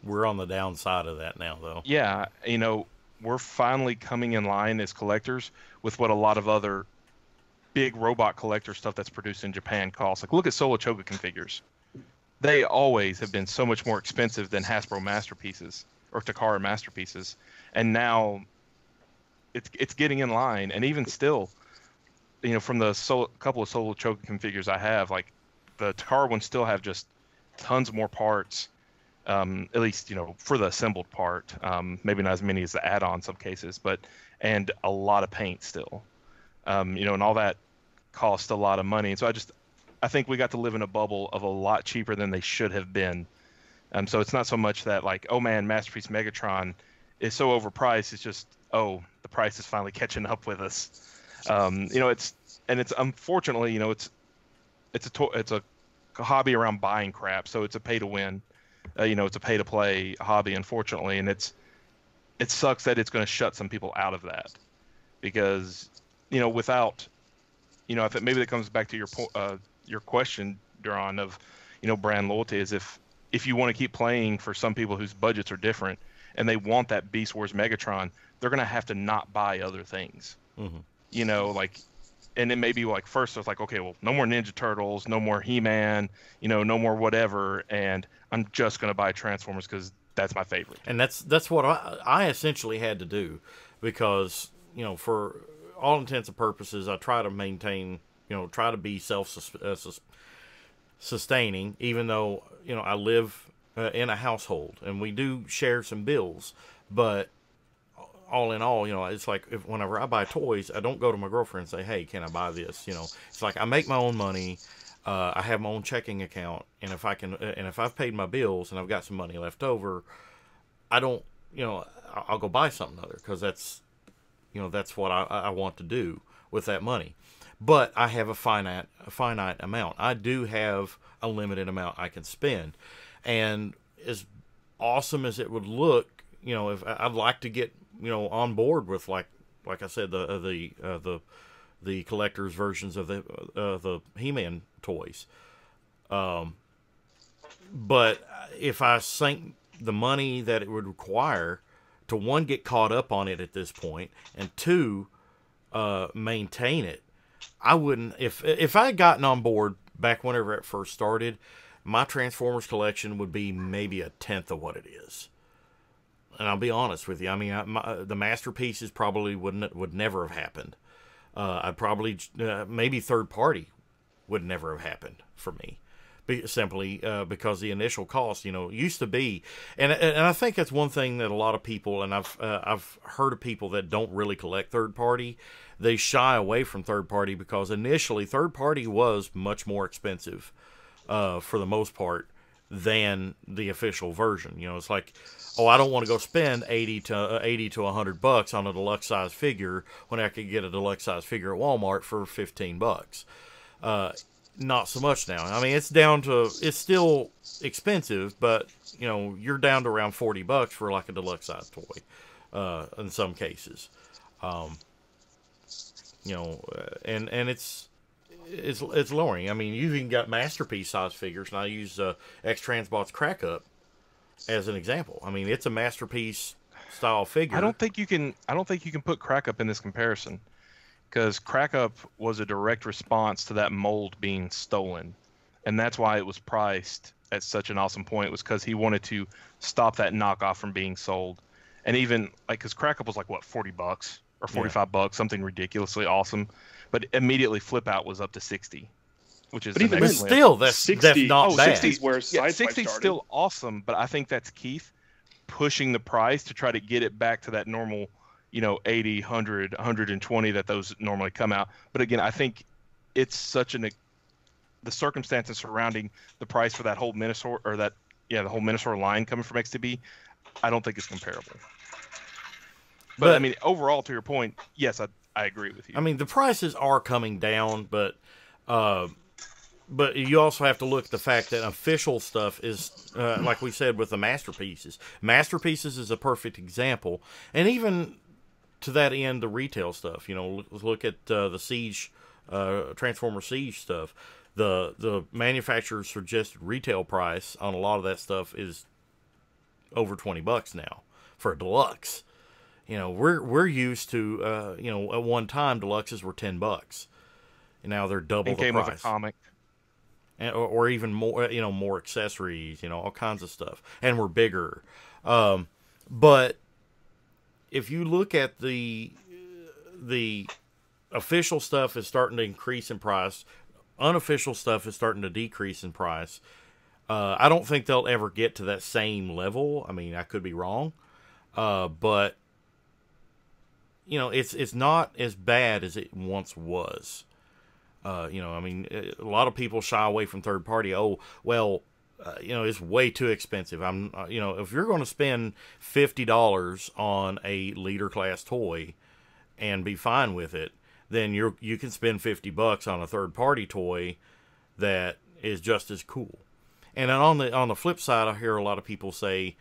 We're on the downside of that now, though. Yeah, we're finally coming in line as collectors with what a lot of other big robot collector stuff that's produced in Japan costs. Like, look at Solo Chogokin figures. They always have been so much more expensive than Hasbro Masterpieces or Takara Masterpieces, and now it's getting in line. And even still, from the couple of Solo Chogokin figures I have, like the Takara ones still have just tons more parts. At least for the assembled part, maybe not as many as the add-on some cases, and a lot of paint still. And all that cost a lot of money. And so I think we got to live in a bubble of a lot cheaper than they should have been. So it's not so much that like, oh man, Masterpiece Megatron is so overpriced. It's just, oh, the price is finally catching up with us. It's unfortunately, it's a hobby around buying crap. So it's a pay to win, it's a pay to play hobby, unfortunately. And it sucks that it's going to shut some people out of that because, without, maybe that comes back to your question, Duran, of, brand loyalty is if you want to keep playing for some people whose budgets are different and they want that Beast Wars Megatron, they're going to have to not buy other things. Mm-hmm. You know, like, and it may be like, first it's like, okay, well, no more Ninja Turtles, no more He-Man, you know, no more whatever, and I'm just going to buy Transformers because that's my favorite. And that's what I essentially had to do, because, you know, for all intents and purposes, I try to maintain, you know, try to be self-sustaining, even though, you know, I live in a household and we do share some bills, but all in all, you know, it's like whenever I buy toys, I don't go to my girlfriend and say, hey, can I buy this? You know, it's like I make my own money. I have my own checking account. And if if I've paid my bills and I've got some money left over, I don't, you know, I'll go buy something other, because that's, you know, that's what I want to do with that money. But I have a finite amount. I do have a limited amount I can spend. And as awesome as it would look, you know, if I'd like to get, you know, on board with, like I said, the collector's versions of the He-Man toys. But if I sink the money that it would require to, one, get caught up on it at this point, and two, maintain it, I wouldn't. If I had gotten on board back whenever it first started, my Transformers collection would be maybe a tenth of what it is. And I'll be honest with you. I mean, the masterpieces probably would never have happened. I'd probably maybe third party would never have happened for me, simply because the initial cost, you know, used to be, and I think that's one thing that a lot of people, and I've heard of people that don't really collect third party, they shy away from third party because initially third party was much more expensive for the most part than the official version. You know, it's like, oh, I don't want to go spend $80 to $100 on a deluxe size figure when I could get a deluxe size figure at Walmart for $15. Not so much now. I mean, it's still expensive, but, you know, you're down to around $40 for like a deluxe size toy in some cases. You know, and it's lowering. I mean, you've even got masterpiece size figures, and I use X-Transbot's Crack Up as an example. I mean, it's a masterpiece style figure. I don't think you can put Crack Up in this comparison, because Crack Up was a direct response to that mold being stolen, and that's why it was priced at such an awesome point. It was because he wanted to stop that knockoff from being sold. And even like, because Crack Up was like what, $40 or $45, something ridiculously awesome, but immediately Flip Out was up to 60, which is, but even then, still that's not bad. 60's where Sideswipe 60's started. still awesome, but I think that's Keith pushing the price to try to get it back to that normal, you know, 80, 100, 120 that those normally come out. But again, I think it's such the circumstances surrounding the price for that whole Minosaur, or the whole Minosaur line coming from XTB, I don't think it's comparable. But I mean, overall, to your point, yes, I agree with you. I mean, the prices are coming down, but you also have to look at the fact that official stuff is, like we said, with the masterpieces. Masterpieces is a perfect example, and even to that end, the retail stuff. You know, look at the Siege, Transformer Siege stuff. The manufacturer's suggested retail price on a lot of that stuff is over $20 now for a deluxe. You know, we're used to, you know, at one time deluxes were $10, and now they're double the price. Came with a comic, and, or even more, you know, more accessories, you know, all kinds of stuff, and we're bigger. But if you look at the official stuff is starting to increase in price, unofficial stuff is starting to decrease in price. I don't think they'll ever get to that same level. I mean, I could be wrong, but you know, it's not as bad as it once was. You know, I mean, a lot of people shy away from third party. Oh, well, you know, it's way too expensive. You know, if you're going to spend $50 on a leader class toy and be fine with it, then you can spend $50 on a third party toy that is just as cool. And then on the flip side, I hear a lot of people say,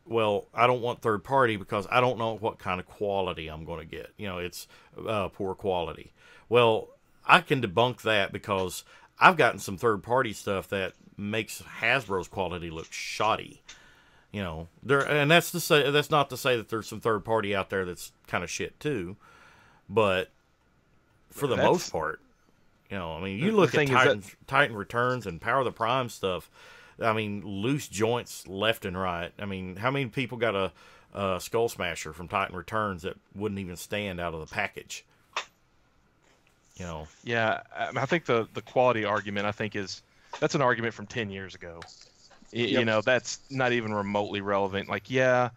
well, I don't want third party because I don't know what kind of quality I'm going to get. You know, it's poor quality. Well, I can debunk that because I've gotten some third party stuff that makes Hasbro's quality look shoddy. You know, and that's not to say that there's some third party out there that's kind of shit too, but for the most part, you know, I mean, you look at Titan Returns and Power of the Prime stuff. I mean, loose joints left and right. I mean, how many people got a Skull Smasher from Titan Returns that wouldn't even stand out of the package? You know. Yeah, I think the quality argument, I think, that's an argument from 10 years ago. You know, that's not even remotely relevant. Like, yeah,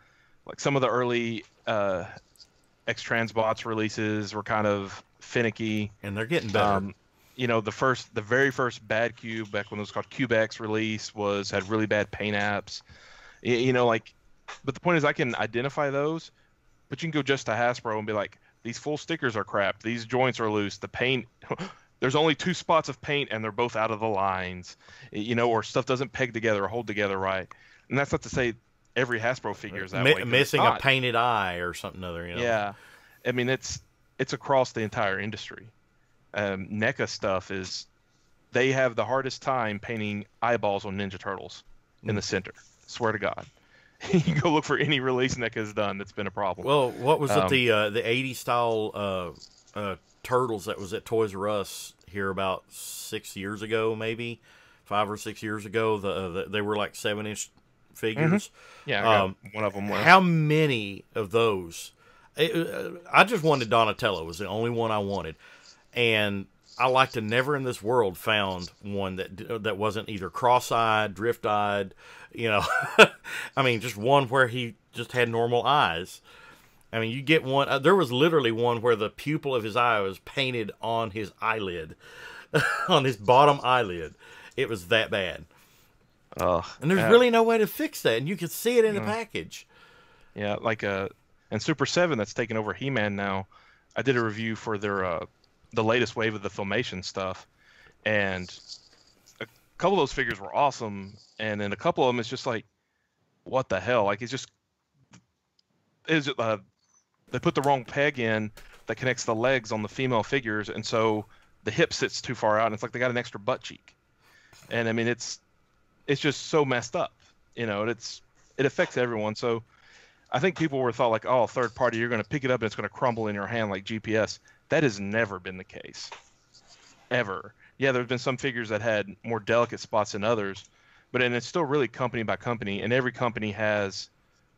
like some of the early X-Transbots releases were kind of finicky. And they're getting better. You know, the very first Bad Cube, back when it was called CubeX release, had really bad paint apps. You know, like, but the point is I can identify those, but you can go just to Hasbro and be like, these full stickers are crap. These joints are loose. The paint... There's only 2 spots of paint, and they're both out of the lines, you know, or stuff doesn't peg together or hold together right. And that's not to say every Hasbro figure is that way. Missing a painted eye or something other, you know. Yeah, I mean it's across the entire industry. NECA stuff they have the hardest time painting eyeballs on Ninja Turtles in the center. Swear to God. You can go look for any release NECA has done that's been a problem. Well, what was it, the 80s style Turtles that was at Toys R Us here about 6 years ago, maybe 5 or 6 years ago. They were like 7-inch figures. Mm-hmm. Yeah, one of them was. How many of those? I just wanted Donatello. It was the only one I wanted, and I like to never in this world found one that wasn't either cross-eyed, drift-eyed. You know, I mean, just one where he just had normal eyes. I mean, you get one. There was literally one where the pupil of his eye was painted on his eyelid, on his bottom eyelid. It was that bad. And there's really no way to fix that, and you can see it in the package. Yeah, like and Super 7 that's taken over He-Man now. I did a review for their the latest wave of the Filmation stuff, and a couple of those figures were awesome, and then a couple of them is just like, what the hell? Like it's they put the wrong peg in that connects the legs on the female figures, and so the hip sits too far out, and it's like they got an extra butt cheek. And I mean, it's just so messed up, you know. It affects everyone. So I think people were thought like, oh, third party, you're going to pick it up and it's going to crumble in your hand like GPS. That has never been the case, ever. Yeah, there's been some figures that had more delicate spots than others, but and it's still really company by company, and every company has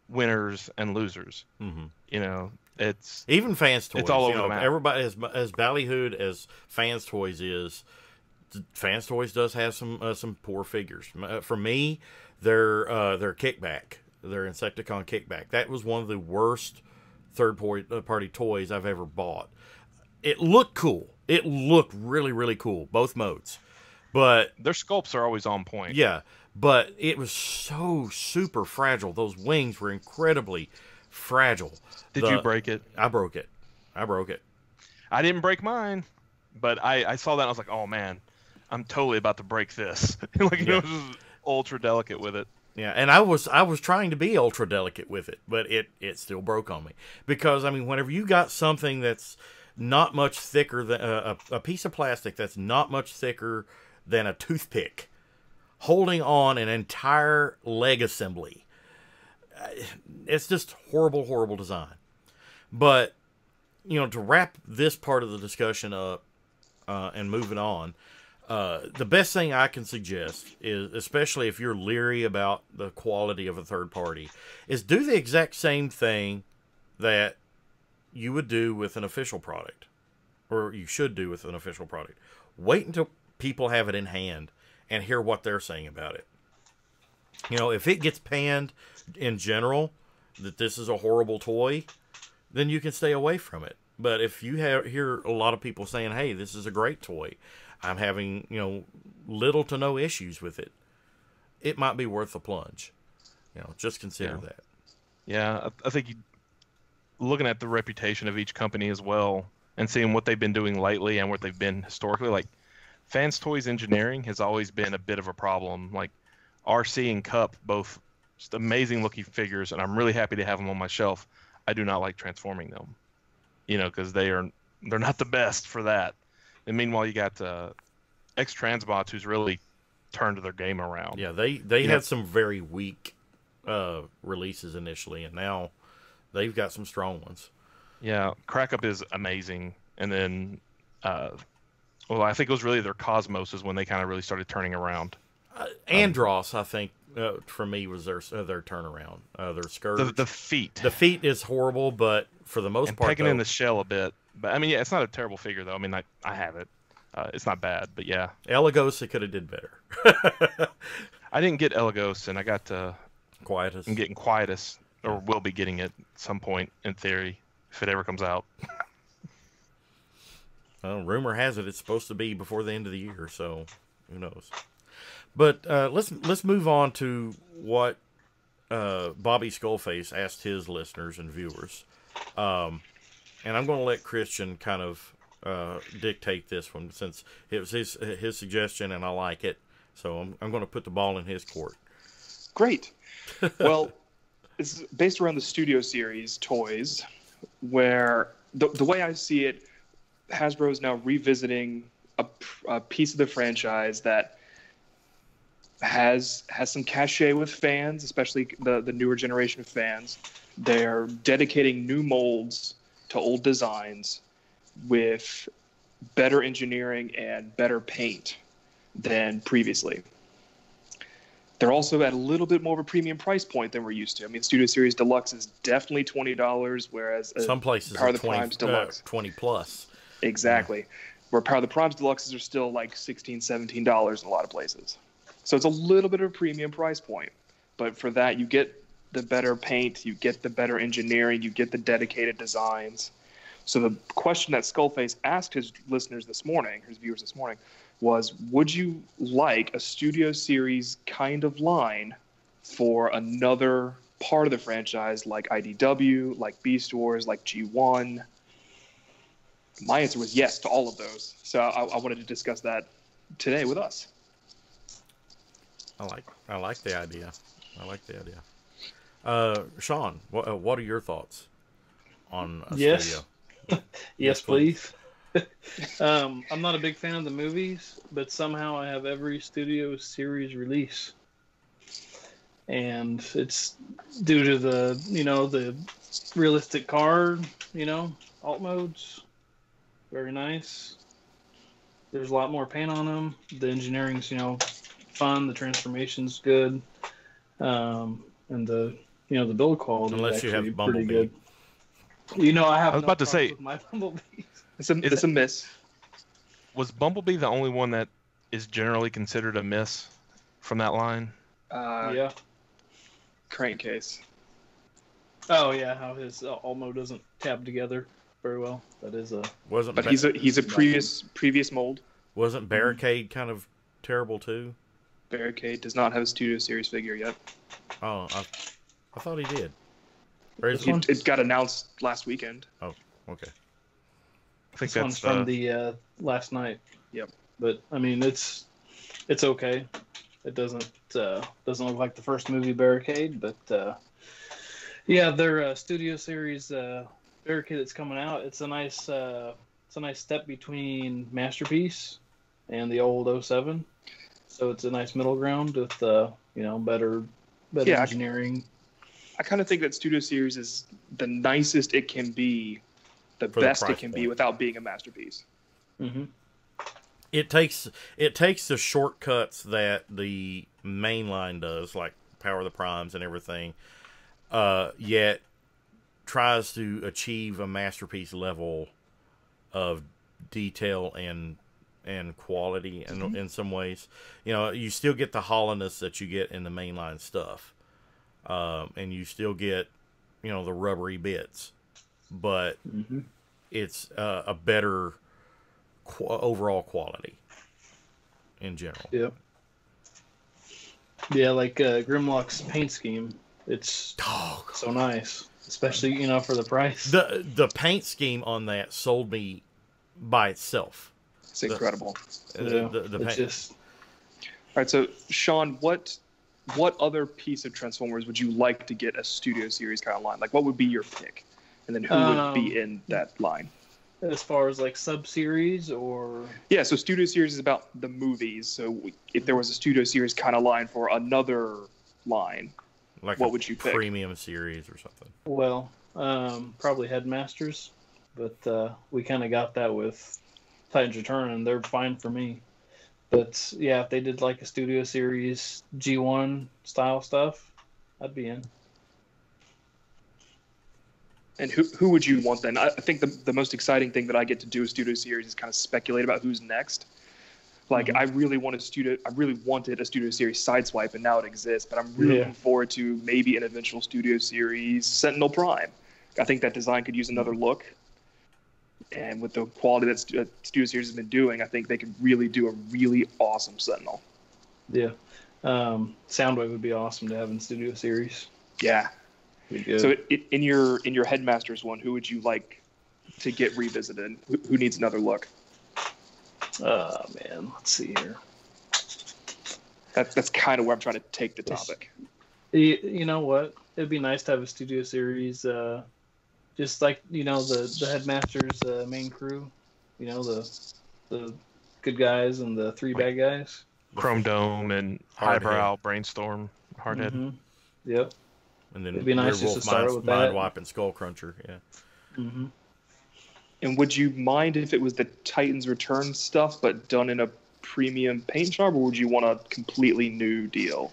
winners and losers. Mm-hmm. You know, it's even Fans Toys. It's all over the map. Everybody, as ballyhooed as Fans Toys is, Fans Toys does have some poor figures. For me, their Kickback, their Insecticon Kickback, that was one of the worst third party toys I've ever bought. It looked cool. It looked really, really cool, both modes. But their sculpts are always on point. Yeah, but it was so super fragile. Those wings were incredibly fragile. Did you break it? I broke it. I didn't break mine, but I saw that and I was like, oh man, I'm totally about to break this. Like, you know, it was ultra delicate with it. Yeah, and I was trying to be ultra delicate with it, but it still broke on me. Because I mean, whenever you got something that's not much thicker than a piece of plastic that's not much thicker than a toothpick, holding on an entire leg assembly, it's just horrible, horrible design. But you know, to wrap this part of the discussion up and moving on. The best thing I can suggest is, especially if you're leery about the quality of a third party, is do the exact same thing that you would do with an official product, or you should do with an official product. Wait until people have it in hand and hear what they're saying about it. You know, if it gets panned in general that this is a horrible toy, then you can stay away from it. But if you hear a lot of people saying, hey, this is a great toy, I'm having, you know, little to no issues with it, it might be worth the plunge. You know, just consider that. Yeah, I think looking at the reputation of each company as well and seeing what they've been doing lately and what they've been historically, like Fans Toys Engineering has always been a bit of a problem. Like RC and Cup, both just amazing looking figures, and I'm really happy to have them on my shelf. I do not like transforming them, you know, because they're not the best for that. And meanwhile, you got X-Transbots, who's really turned their game around. Yeah, they had some very weak releases initially, and now they've got some strong ones. Yeah, Crack Up is amazing, and then, well, I think it was really their Cosmos is when they kind of really started turning around. Andros, I think, for me, was their turnaround. Their Scourge. The feet. The feet is horrible, but for the most part, pegging in the shell a bit. But I mean, yeah, it's not a terrible figure though. I mean, I have it. It's not bad, but yeah. Elagos, it could have did better. I didn't get Elagos, and I got Quietus. I'm getting Quietus, or will be getting it at some point in theory, if it ever comes out. Well, rumor has it it's supposed to be before the end of the year, so who knows. But let's move on to what Bobby Skullface asked his listeners and viewers. And I'm going to let Christian kind of dictate this one since it was his suggestion and I like it. So I'm going to put the ball in his court. Great. Well, it's based around the Studio Series toys, where the way I see it, Hasbro is now revisiting a piece of the franchise that has some cachet with fans, especially the newer generation of fans. They're dedicating new molds to old designs with better engineering and better paint than previously. They're also at a little bit more of a premium price point than we're used to. I mean, Studio Series Deluxe is definitely $20, whereas some places Power are of the Primes Deluxe 20 plus. Exactly. Yeah. Where Power of the Primes Deluxes are still like $16, $17 in a lot of places. So it's a little bit of a premium price point. But for that, you get the better paint, you get the better engineering, you get the dedicated designs. So the question that Skullface asked his listeners this morning, his viewers this morning, was, would you like a Studio Series kind of line for another part of the franchise like IDW, like Beast Wars, like G1? My answer was yes to all of those. So I wanted to discuss that today with us. I like the idea. Sean, what are your thoughts on a studio? Yes, please. I'm not a big fan of the movies, but somehow I have every Studio Series release, and it's due to the realistic card, alt modes, very nice. There's a lot more paint on them. The engineering's fun. The transformation's good, and the build quality. Unless is you have Bumblebee. pretty good. I was about to say with my Bumblebee. It's a miss. Was Bumblebee the only one that is generally considered a miss from that line? Yeah. Crankcase. Oh yeah, how his Almo doesn't tab together very well. That is a. But he's a previous mold. Wasn't Barricade kind of terrible too? Barricade does not have a Studio Series figure yet. Oh, I thought he did. It got announced last weekend. Oh, okay. I think this one's from the last night. Yep. But I mean, it's okay. It doesn't look like the first movie Barricade, but yeah, their Studio Series Barricade that's coming out. It's a nice step between Masterpiece and the old 07. So it's a nice middle ground with better engineering. I kind of think that Studio Series is the nicest it can be, the best it can be without being a masterpiece. Mm-hmm. It takes the shortcuts that the main line does, like Power of the Primes and everything, yet tries to achieve a masterpiece level of detail and quality in some ways. You still get the hollowness that you get in the mainline stuff, and you still get the rubbery bits, but it's a better overall quality in general. Yep. Yeah, like Grimlock's paint scheme. It's so nice, especially for the price. The paint scheme on that sold me by itself. It's incredible. The paint. Just... All right, so Sean, what other piece of Transformers would you like to get a Studio Series kind of line? Like, what would be your pick? And then who would be in that line? As far as like sub-series or... Yeah, so Studio Series is about the movies. So if there was a Studio Series kind of line for another line, Like what a would you pick? premium series or something. Well, probably Headmasters, but we kind of got that with Titans Return, and they're fine for me. But yeah, if they did like a studio series G1 style stuff, I'd be in. And who would you want then? I think the most exciting thing that I get to do a studio series is kind of speculate about who's next. Like I really wanted a studio series Sideswipe, and now it exists. But I'm really looking forward to maybe an eventual studio series Sentinel Prime. I think that design could use another look. And with the quality that studio series has been doing, I think they could really do a really awesome Sentinel. Yeah, Soundwave would be awesome to have in studio series. Yeah. Be good. So in your Headmasters one, who would you like to get revisited? Who needs another look? Oh man, let's see here. That's kind of where I'm trying to take the topic. You know what? It'd be nice to have a studio series, just like the Headmasters main crew. You know, the good guys and the three bad guys. Chrome Dome and Highbrow, Brainstorm, Hardhead. Mm-hmm. Yep. And then it'd be nice just to start with that. Mindwipe and Skullcruncher, yeah. Mm-hmm. And would you mind if it was the Titans Return stuff, but done in a premium paint job, or would you want a completely new deal?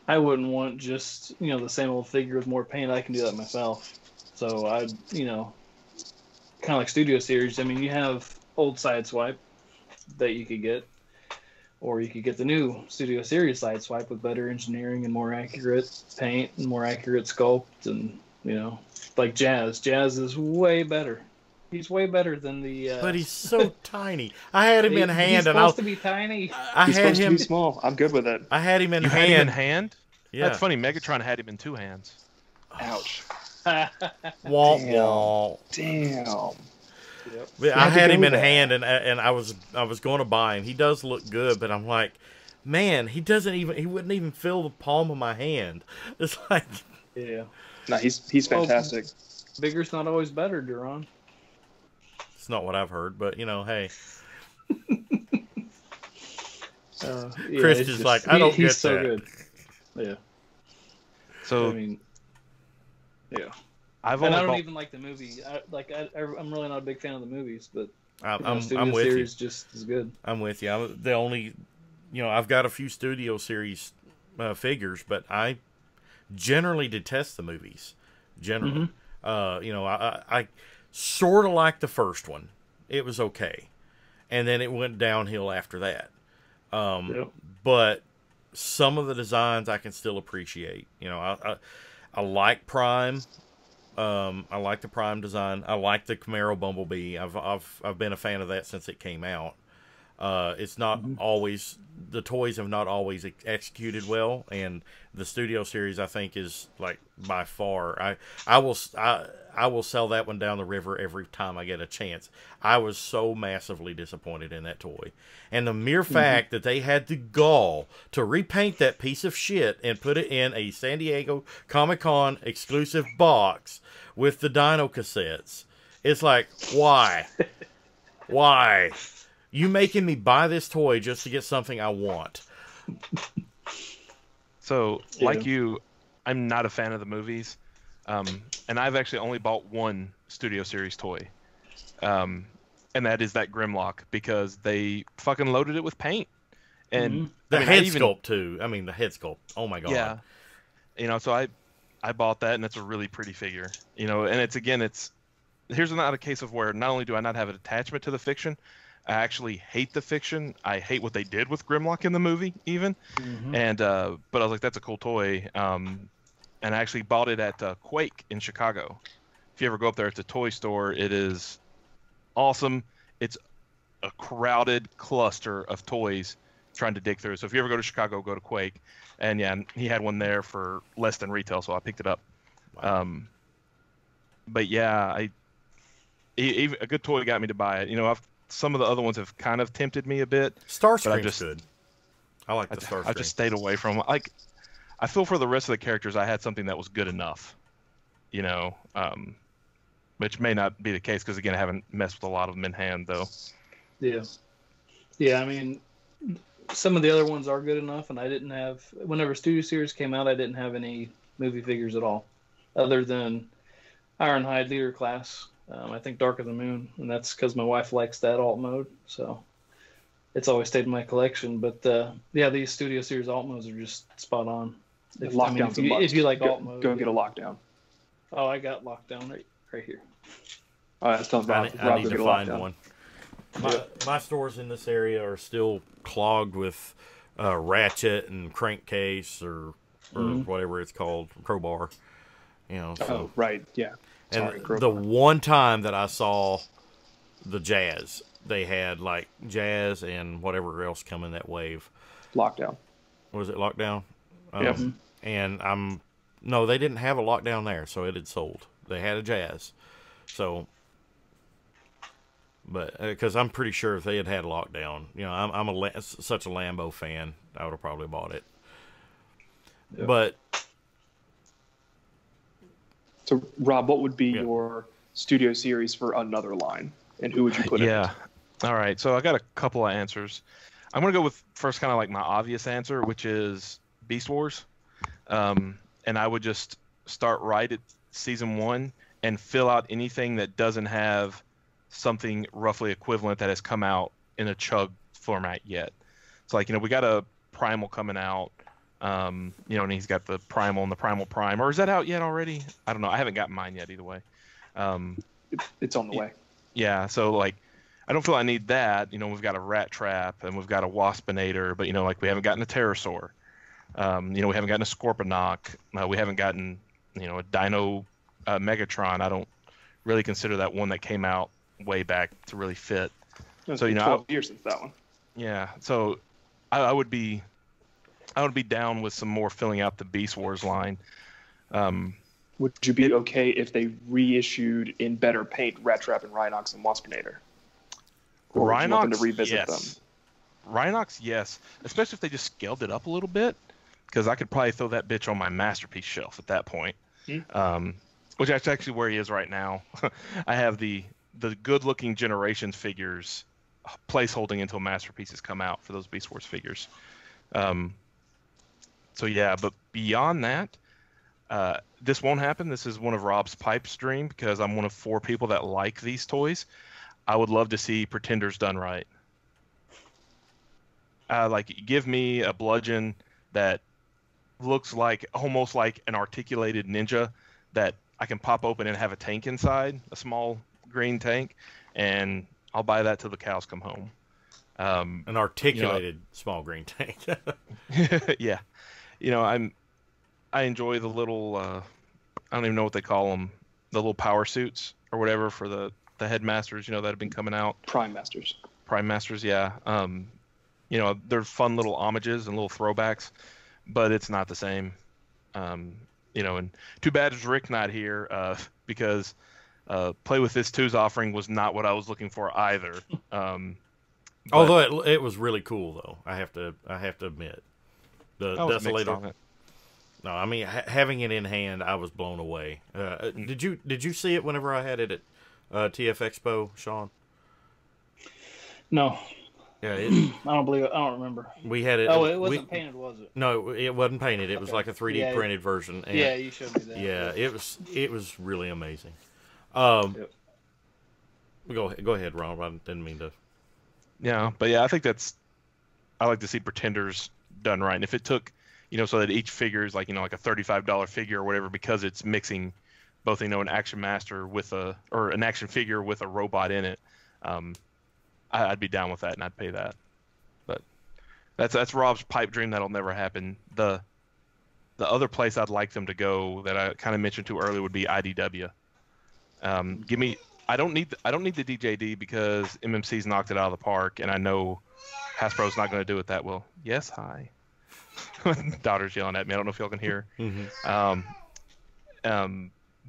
I wouldn't want just the same old figure with more paint. I can do that myself. So I'd kind of like studio series. I mean, you have old Sideswipe that you could get, or you could get the new studio series Sideswipe with better engineering and more accurate paint and more accurate sculpt, and like Jazz. Jazz is way better. He's way better than the. But he's so tiny. I had him in hand, he's and supposed to be tiny. He's supposed to be small. I'm good with it. I had him in You hand. had him in hand? Yeah. That's funny. Megatron had him in two hands. Ouch. Wah, wah. Damn. Yep. But I had him in hand, and I was going to buy him. He does look good, but I'm like, man, he wouldn't even fill the palm of my hand. It's like, Yeah. No, he's fantastic. Bigger's not always better, Duran. it's not what I've heard, but hey. Chris is like, I don't get he's so that. good. Yeah. So I mean, yeah. I've And only I don't bought, even like the movie. I'm really not a big fan of the movies, but I'm studio with you. series just as good. I'm with you. I'm the only, I've got a few studio series figures, but I generally detest the movies. Generally, I sort of like the first one. It was okay, and then it went downhill after that. But some of the designs I can still appreciate. I like Prime. I like the Prime design. I like the Camaro Bumblebee. I've been a fan of that since it came out. It's not always, the toys have not always executed well, and the studio series I think is like by far. I will sell that one down the river every time I get a chance. I was so massively disappointed in that toy, and the mere fact that they had the gall to repaint that piece of shit and put it in a San Diego Comic-Con exclusive box with the Dino cassettes. It's like, why? Why? You making me buy this toy just to get something I want. So, like you, I'm not a fan of the movies. And I've actually only bought one Studio Series toy. And that is that Grimlock, because they fucking loaded it with paint. And the head sculpt, too. I mean, the head sculpt. Oh, my God. Yeah. So I bought that, and it's a really pretty figure. And here's not a case of where not only do I not have an attachment to the fiction, I actually hate the fiction. I hate what they did with Grimlock in the movie, even. And but I was like, that's a cool toy. And I actually bought it at Quake in Chicago. If you ever go up there, it's a toy store. It is awesome. It's a crowded cluster of toys trying to dig through. So if you ever go to Chicago, go to Quake. And yeah, he had one there for less than retail, so I picked it up. Wow. But yeah, a good toy got me to buy it. Some of the other ones have kind of tempted me a bit. Starscream's good. I like the Starscream. I just stayed away from it. Like, I feel for the rest of the characters, I had something that was good enough. Which may not be the case because, again, I haven't messed with a lot of them in hand, though. Yeah. Yeah, I mean, some of the other ones are good enough, and I didn't have... Whenever Studio Series came out, I didn't have any movie figures at all, other than Ironhide Leader Class. I think Dark of the Moon, and that's because my wife likes that alt mode, so it's always stayed in my collection. But yeah, these Studio Series alt modes are just spot on. If you like alt mode, go and get a lockdown. Oh, I got lockdown right here. All right, let's tell Rob. I need to to find one. My stores in this area are still clogged with ratchet and crankcase or whatever it's called, crowbar. You know. So. Oh, right, yeah. And the one time that I saw the Jazz, they had like Jazz and whatever else coming that wave. Lockdown. Was it Lockdown? Yep. And no, they didn't have a Lockdown there, so it had sold. They had a Jazz, so. But because I'm pretty sure if they had a Lockdown, you know, I'm such a Lambo fan, I would have probably bought it. Yep. But. So, Rob, what would be your Studio Series for another line, and who would you put in? Yeah. All right. So I got a couple of answers. I'm going to go with first kind of like my obvious answer, which is Beast Wars. And I would just start right at season 1 and fill out anything that doesn't have something roughly equivalent that has come out in a chug format yet. So, like, you know, we got a Primal coming out. You know, and he's got the Primal and the Primal Prime. Or is that out yet already? I don't know. I haven't gotten mine yet either way. It's on the way. Yeah, so, like, I don't feel I need that. You know, we've got a Rat Trap and we've got a Waspinator, but, you know, like, we haven't gotten a Pterosaur. You know, we haven't gotten a Scorponok. We haven't gotten, you know, a Dino Megatron. I don't really consider that one that came out way back to really fit. So, you know, 12 years since that one. Yeah, so I would be down with some more filling out the Beast Wars line. Would you be okay if they reissued in better paint Rat Trap and Rhinox and Waspinator? Or would you want them to revisit them? Rhinox, yes. Especially if they just scaled it up a little bit, because I could probably throw that bitch on my masterpiece shelf at that point. Which is actually where he is right now. I have the good-looking Generations figures placeholding until masterpieces come out for those Beast Wars figures. So yeah, but beyond that, this won't happen. This is one of Rob's Pipe's dream because I'm one of 4 people that like these toys. I would love to see Pretenders done right. Like, give me a bludgeon that looks like almost like an articulated ninja that I can pop open and have a tank inside, a small green tank, and I'll buy that till the cows come home. An articulated small green tank. Yeah. You know, I enjoy the little, I don't even know what they call them, the little power suits or whatever for the headmasters, you know, that have been coming out. Prime Masters, yeah. You know, they're fun little homages and little throwbacks, but it's not the same. You know, and too bad is Rick not here because Play With This 2's offering was not what I was looking for either. Although it was really cool, though, I have to admit. The Desolator. No, I mean having it in hand, I was blown away. Did you see it whenever I had it at TF Expo, Sean? No. Yeah, I don't remember. We had it. Oh, it wasn't painted, was it? No, it wasn't painted. It was like a 3D printed version. And yeah, you showed me that. Yeah, it was really amazing. Yep. Go ahead, Ron. I didn't mean to. Yeah, but yeah, I think I like to see Pretenders done right. And if it took, you know, so that each figure is like, you know, like a $35 figure or whatever, because it's mixing both, you know, an action master or an action figure with a robot in it, I'd be down with that and I'd pay that. But that's Rob's pipe dream. That'll never happen. The other place I'd like them to go that I kind of mentioned too early would be IDW. I don't need the DJD because MMC's knocked it out of the park, and I know Hasbro's not going to do it that well. Yes, hi. Daughter's yelling at me. I don't know if y'all can hear. Mm-hmm.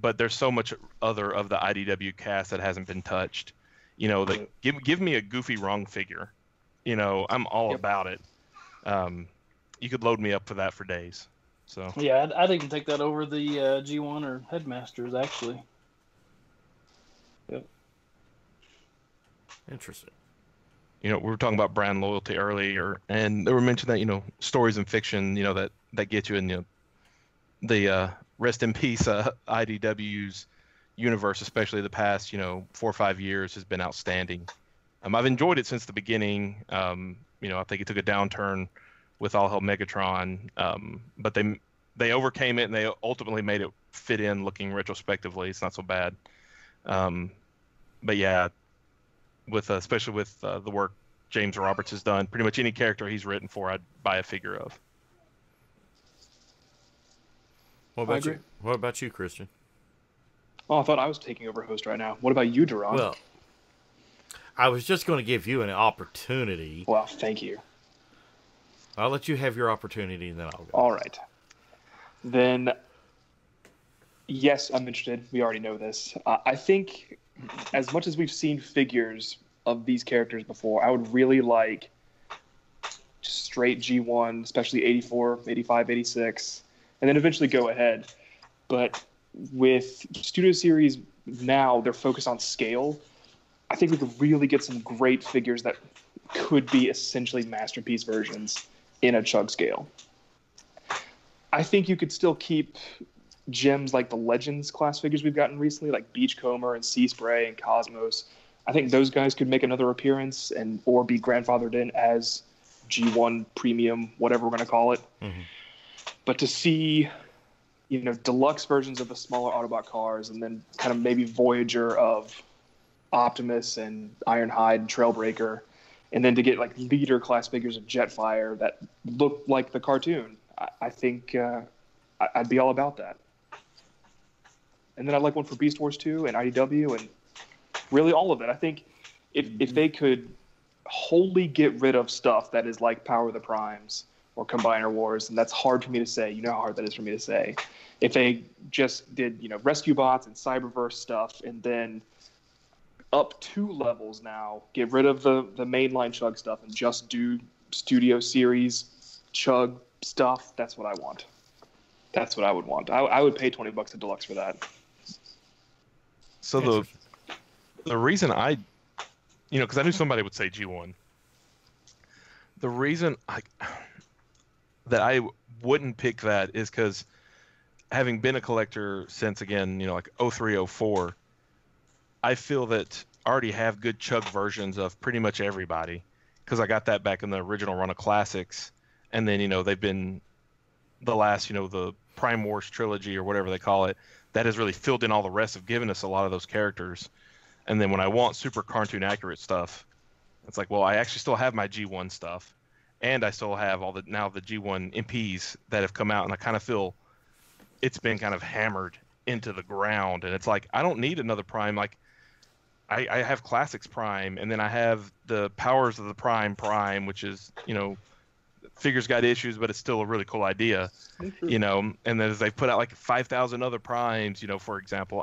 But there's so much other of the IDW cast that hasn't been touched. You know, like give me a Goofy Wrong figure. You know, I'm all about it. You could load me up for that for days. So yeah, I'd even take that over the G1 or Headmasters actually. Yep. Interesting. You know, we were talking about brand loyalty earlier, and they were mentioning that, you know, stories and fiction, you know, that get you, and, you know, the rest in peace IDW's universe, especially the past 4 or 5 years, has been outstanding. I've enjoyed it since the beginning. I think it took a downturn with All Hell Megatron, but they overcame it, and they ultimately made it fit in. Looking retrospectively, it's not so bad. But yeah, especially with the work James Roberts has done, pretty much any character he's written for, I'd buy a figure of. What about you? What about you, Christian? Oh, I thought I was taking over host right now. What about you, Duran? Well, I was just going to give you an opportunity. Well, thank you. I'll let you have your opportunity, and then I'll go. All right. Then, yes, I'm interested. We already know this. I think, as much as we've seen figures of these characters before, I would really like just straight G1, especially 84, 85, 86, and then eventually go ahead. But with Studio Series now, they're focused on scale. I think we could really get some great figures that could be essentially masterpiece versions in a chug scale. I think you could still keep gems like the Legends class figures we've gotten recently, like Beachcomber and Sea Spray and Cosmos. I think those guys could make another appearance or be grandfathered in as G1 premium, whatever we're going to call it. Mm-hmm. But to see, deluxe versions of the smaller Autobot cars, and then kind of maybe Voyager of Optimus and Ironhide and Trailbreaker, and then to get like leader class figures of Jetfire that look like the cartoon, I think I'd be all about that. And then I'd like one for Beast Wars 2 and IDW and really all of it. I think if they could wholly get rid of stuff that is like Power of the Primes or Combiner Wars, and that's hard for me to say. You know how hard that is for me to say. If they just did, Rescue Bots and Cyberverse stuff, and then up 2 levels now, get rid of the mainline Chug stuff and just do Studio Series Chug stuff, that's what I want. That's what I would want. I would pay $20 a deluxe for that. So the reason because I knew somebody would say G1. The reason that I wouldn't pick that is because having been a collector since, again, like 03, 04, I feel that I already have good chug versions of pretty much everybody, because I got that back in the original run of Classics, and then they've been the last the Prime Wars trilogy or whatever they call it, that has really filled in all the rest of giving us a lot of those characters. And then when I want super cartoon accurate stuff, it's like, well, I actually still have my G1 stuff, and I still have all the G1 MPs that have come out, and I kind of feel it's been kind of hammered into the ground, and it's like, I don't need another Prime. Like, I have Classics Prime, and then I have the Powers of the Prime, which is, figures got issues, but it's still a really cool idea, and then as they put out like 5,000 other Primes, for example,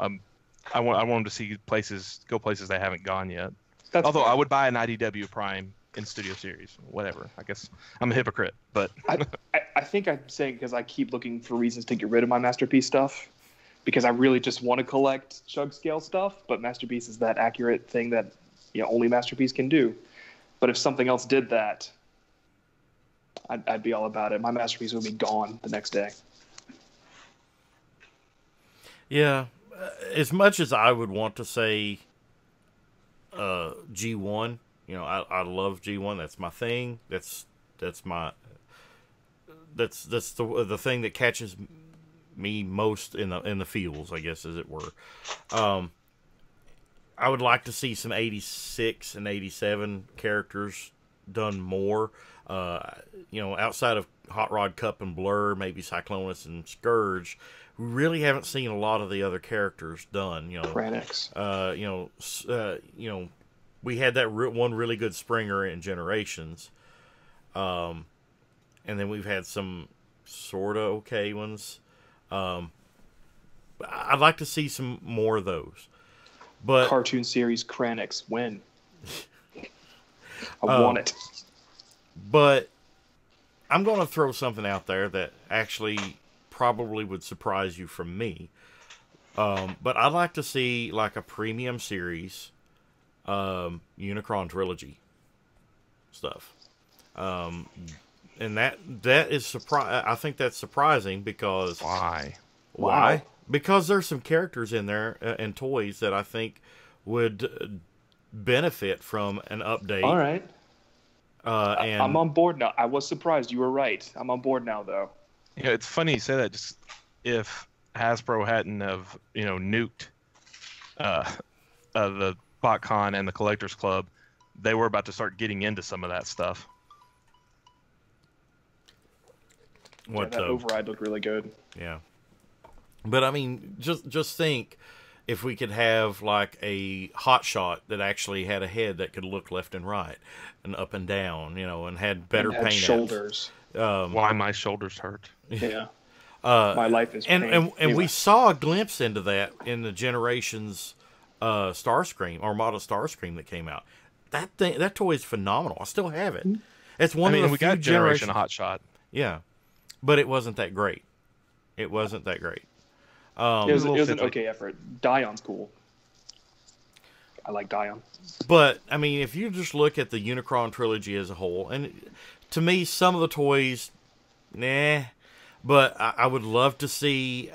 I want them to see places they haven't gone yet. Although fair. I would buy an IDW Prime in Studio Series, whatever. I guess I'm a hypocrite, but I think I'm saying because I keep looking for reasons to get rid of my Masterpiece stuff, because I really just want to collect chug scale stuff, but Masterpiece is that accurate thing that only Masterpiece can do. But if something else did that, I'd be all about it. My Masterpiece would be gone the next day. Yeah, as much as I would want to say G1, I love G1. That's my thing. That's the thing that catches me most in the feels, I guess, as it were. I would like to see some 86 and 87 characters done more. Outside of Hot Rod, Cup, and Blur, maybe Cyclonus and Scourge, we really haven't seen a lot of the other characters done. Kranix. We had that one really good Springer in Generations, and then we've had some sorta okay ones. I'd like to see some more of those. But cartoon series Kranix, when? I want it. But I'm going to throw something out there that actually probably would surprise you from me. But I'd like to see like a premium series Unicron trilogy stuff. that is I think that's surprising because Why? why? Wow. Because there's some characters in there and toys that I think would benefit from an update. All right. And I'm on board now. I was surprised. You were right. I'm on board now, though. Yeah, it's funny you say that. Just if Hasbro hadn't have nuked the BotCon and the Collectors Club, they were about to start getting into some of that stuff. what That override looked really good. yeah. But I mean, just think if we could have like a hot shot that actually had a head that could look left and right and up and down, and had better And had paint apps. shoulders. Why my shoulders hurt? Yeah. My life is And pain. and we saw a glimpse into that in the Generations Starscream, Armada Starscream that came out. That toy is phenomenal. I still have it. It's one of the we few got generations. Generation Hotshot. Yeah, but it wasn't that great. It wasn't that great. It was an fiddly. okay effort. Dion's cool. I like Dion. But I mean, if you just look at the Unicron trilogy as a whole, and to me, some of the toys, nah. But I would love to see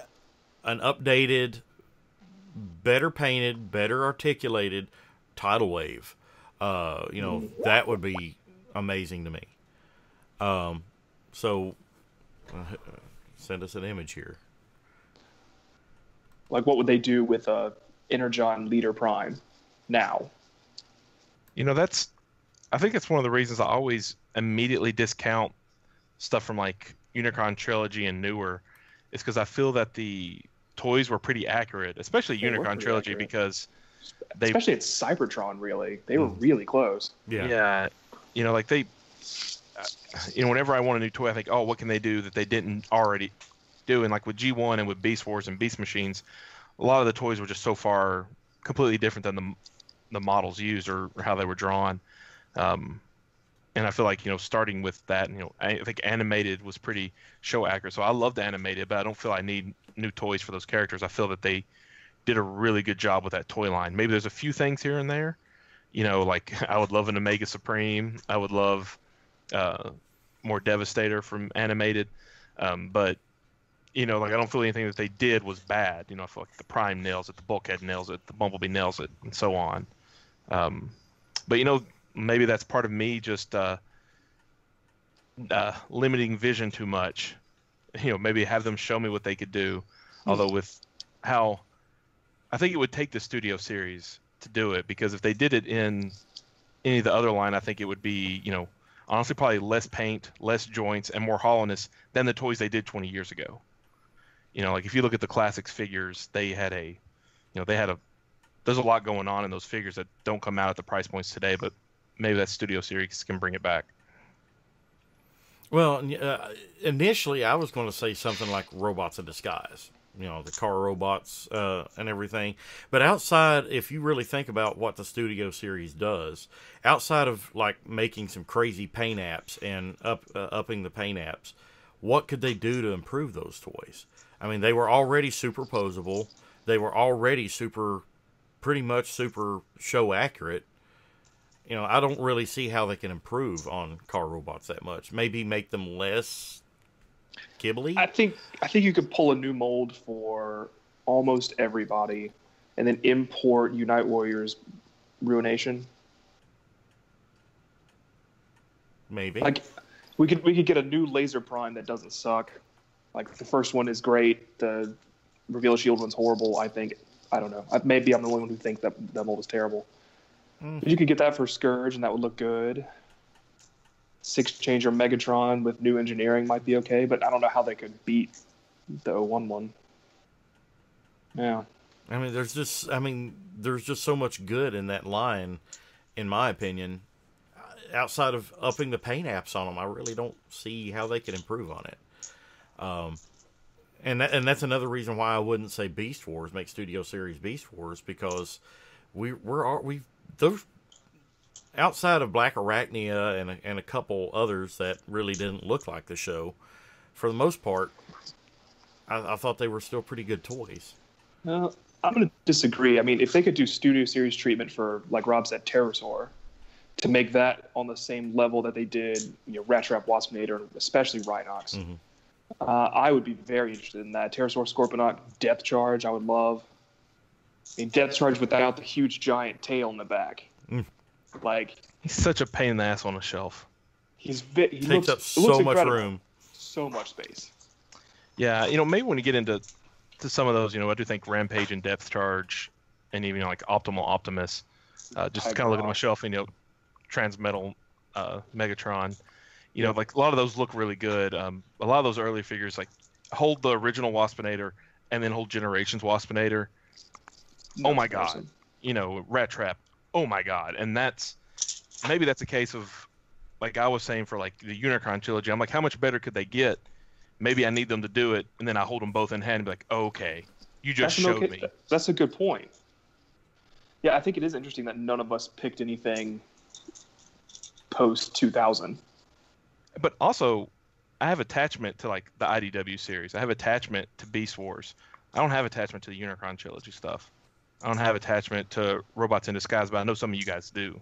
an updated, better painted, better articulated tidal wave. That would be amazing to me. So send us an image here. Like, what would they do with Energon Leader Prime now? I think it's one of the reasons I always immediately discount stuff from like Unicron Trilogy and newer, is because I feel that the toys were pretty accurate, especially They were Unicron pretty Trilogy, accurate. because Especially at Cybertron, really. They were really close. Yeah. like they, whenever I want a new toy, I think, oh, what can they do that they didn't already do? And like with G1 and with Beast Wars and Beast Machines, a lot of the toys were just so far completely different than the models used or how they were drawn. And I feel like, starting with that, I think animated was pretty show accurate. So I love the animated, but I don't feel I need new toys for those characters. I feel that they did a really good job with that toy line. Maybe there's a few things here and there, like I would love an Omega Supreme. I would love more Devastator from animated. But, like I don't feel anything that they did was bad. I feel like the Prime nails it, the Bulkhead nails it, the Bumblebee nails it, and so on. But, maybe that's part of me just limiting vision too much. Maybe have them show me what they could do. Although with how I think it would take the Studio Series to do it, because if they did it in any of the other line, I think it would be, honestly probably less paint, less joints, and more hollowness than the toys they did 20 years ago. Like if you look at the Classics figures, they had there's a lot going on in those figures that don't come out at the price points today, but maybe that Studio Series can bring it back. Well, initially I was going to say something like Robots in Disguise, the car robots and everything. But outside, if you really think about what the Studio Series does, outside of like making some crazy paint apps and upping the paint apps, what could they do to improve those toys? I mean, they were already superposable. They were already pretty much super show accurate. I don't really see how they can improve on car robots that much. Maybe make them less gibbly. I think you could pull a new mold for almost everybody, and then import Unite Warriors Ruination. Maybe. Like we could get a new Laser Prime that doesn't suck. Like the first one is great. The Reveal Shield one's horrible. I think. I don't know. Maybe I'm the only one who thinks that mold is terrible. But you could get that for Scourge, and that would look good. Six Changer Megatron with new engineering might be okay, but I don't know how they could beat the 01 one. Yeah. I mean, there's just so much good in that line, in my opinion. Outside of upping the paint apps on them, I really don't see how they could improve on it. And that's another reason why I wouldn't say Beast Wars, make Studio Series Beast Wars, because those outside of Black Arachnia and a couple others that really didn't look like the show, for the most part, I thought they were still pretty good toys. I'm going to disagree. I mean, if they could do Studio Series treatment for, like Rob said, Pterosaur, to make that on the same level that they did, Rat Trap, Waspinator, especially Rhinox. Mm-hmm. I would be very interested in that. Pterosaur, Scorponok, Depth Charge, I would love. I mean, Depth Charge without the huge giant tail in the back. Like, he's such a pain in the ass on a shelf. He takes up so much room. So much space. Yeah, maybe when you get into some of those, I do think Rampage and Depth Charge, and even like Optimal Optimus, just kind of looking at my shelf, and Transmetal Megatron, like a lot of those look really good. A lot of those early figures, like hold the original Waspinator and then hold Generations Waspinator. Oh my god, Rat Trap. Oh my god, and maybe that's a case of, like I was saying for like the Unicron trilogy. I'm like, how much better could they get? Maybe I need them to do it, and then I hold them both in hand and be like, oh, okay, you just showed me. That's a good point. Yeah, I think it is interesting that none of us picked anything post 2000. But also, I have attachment to like the IDW series. I have attachment to Beast Wars. I don't have attachment to the Unicron trilogy stuff. I don't have attachment to Robots in Disguise, but I know some of you guys do.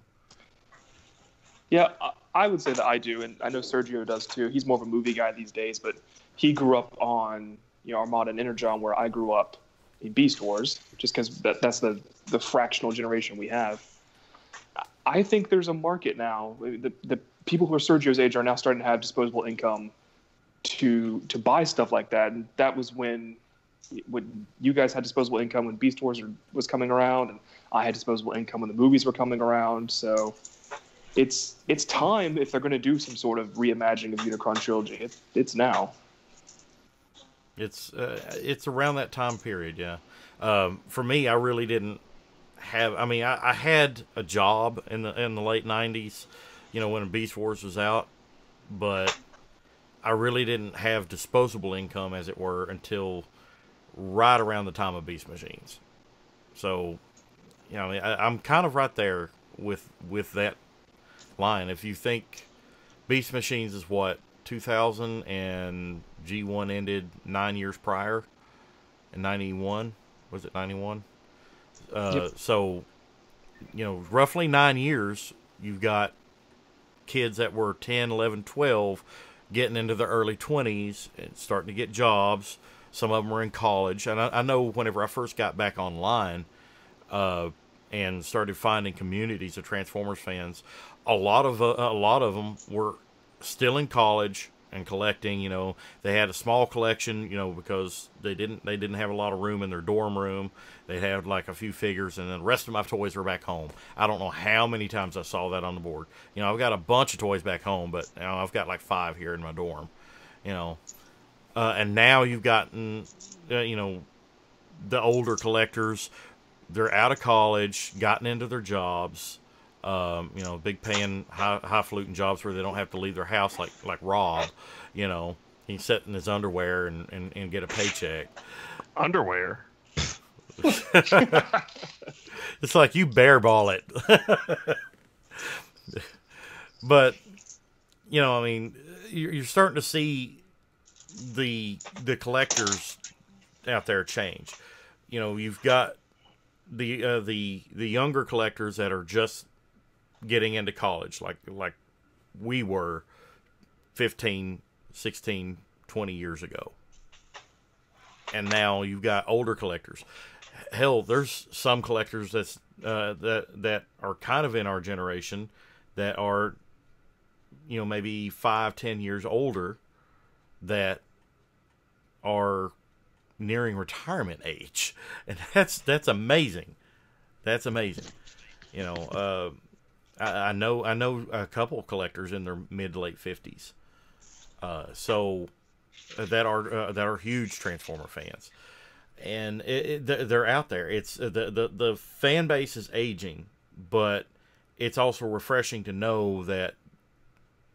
Yeah, I would say that I do, and I know Sergio does too. He's more of a movie guy these days, but he grew up on Armada and Energon, where I grew up in Beast Wars, just because that's the fractional generation we have. I think there's a market now. The people who are Sergio's age are now starting to have disposable income to buy stuff like that, and that was when you guys had disposable income when Beast Wars was coming around, and I had disposable income when the movies were coming around. So it's time, if they're going to do some sort of reimagining of Unicron trilogy. It's now. It's around that time period, yeah. For me, I really didn't have. I mean, I had a job in the late '90s, when Beast Wars was out, but I really didn't have disposable income, as it were, until right around the time of Beast Machines. So, I'm kind of right there with that line. If you think Beast Machines is what, 2000, and G1 ended 9 years prior in 91, was it 91? Yep. So, roughly 9 years, you've got kids that were 10, 11, 12 getting into their early 20s and starting to get jobs. Some of them were in college. And I know whenever I first got back online and started finding communities of Transformers fans, a lot of them were still in college and collecting. They had a small collection, because they didn't have a lot of room in their dorm room. They had like a few figures, and then the rest of my toys were back home. I don't know how many times I saw that on the board. I've got a bunch of toys back home, but I've got like 5 here in my dorm. And now you've gotten, the older collectors. They're out of college, gotten into their jobs. Big paying, highfalutin jobs where they don't have to leave their house like Rob. He sit in his underwear and get a paycheck. Underwear? It's like you bare-ball it. But, you're starting to see the collectors out there change. You've got the younger collectors that are just getting into college, like we were 15, 16, 20 years ago. And now you've got older collectors. Hell, there's some collectors that are kind of in our generation that are, maybe 5-10 years older, that are nearing retirement age, and that's amazing. That's amazing. I know a couple of collectors in their mid to late 50s, so that are huge Transformer fans, and they're out there. It's the fan base is aging, but it's also refreshing to know that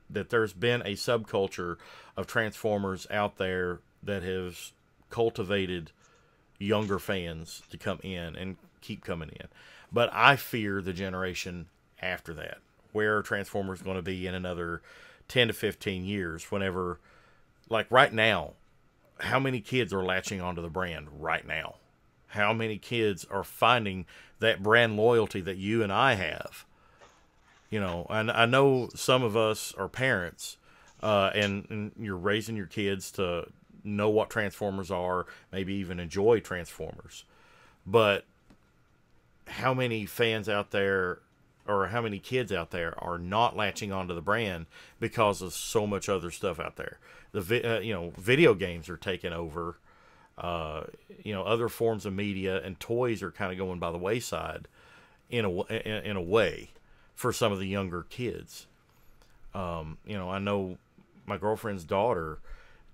there's been a subculture of Transformers out there that has cultivated younger fans to come in and keep coming in. But I fear the generation after that, where Transformers is going to be in another 10 to 15 years, whenever, like right now, how many kids are latching onto the brand right now? How many kids are finding that brand loyalty that you and I have? And I know some of us are parents, and you're raising your kids to know what Transformers are, maybe even enjoy Transformers. But how many fans out there, or how many kids out there, are not latching onto the brand because of so much other stuff out there? Video games are taking over. Other forms of media and toys are kind of going by the wayside in a way for some of the younger kids. I know my girlfriend's daughter,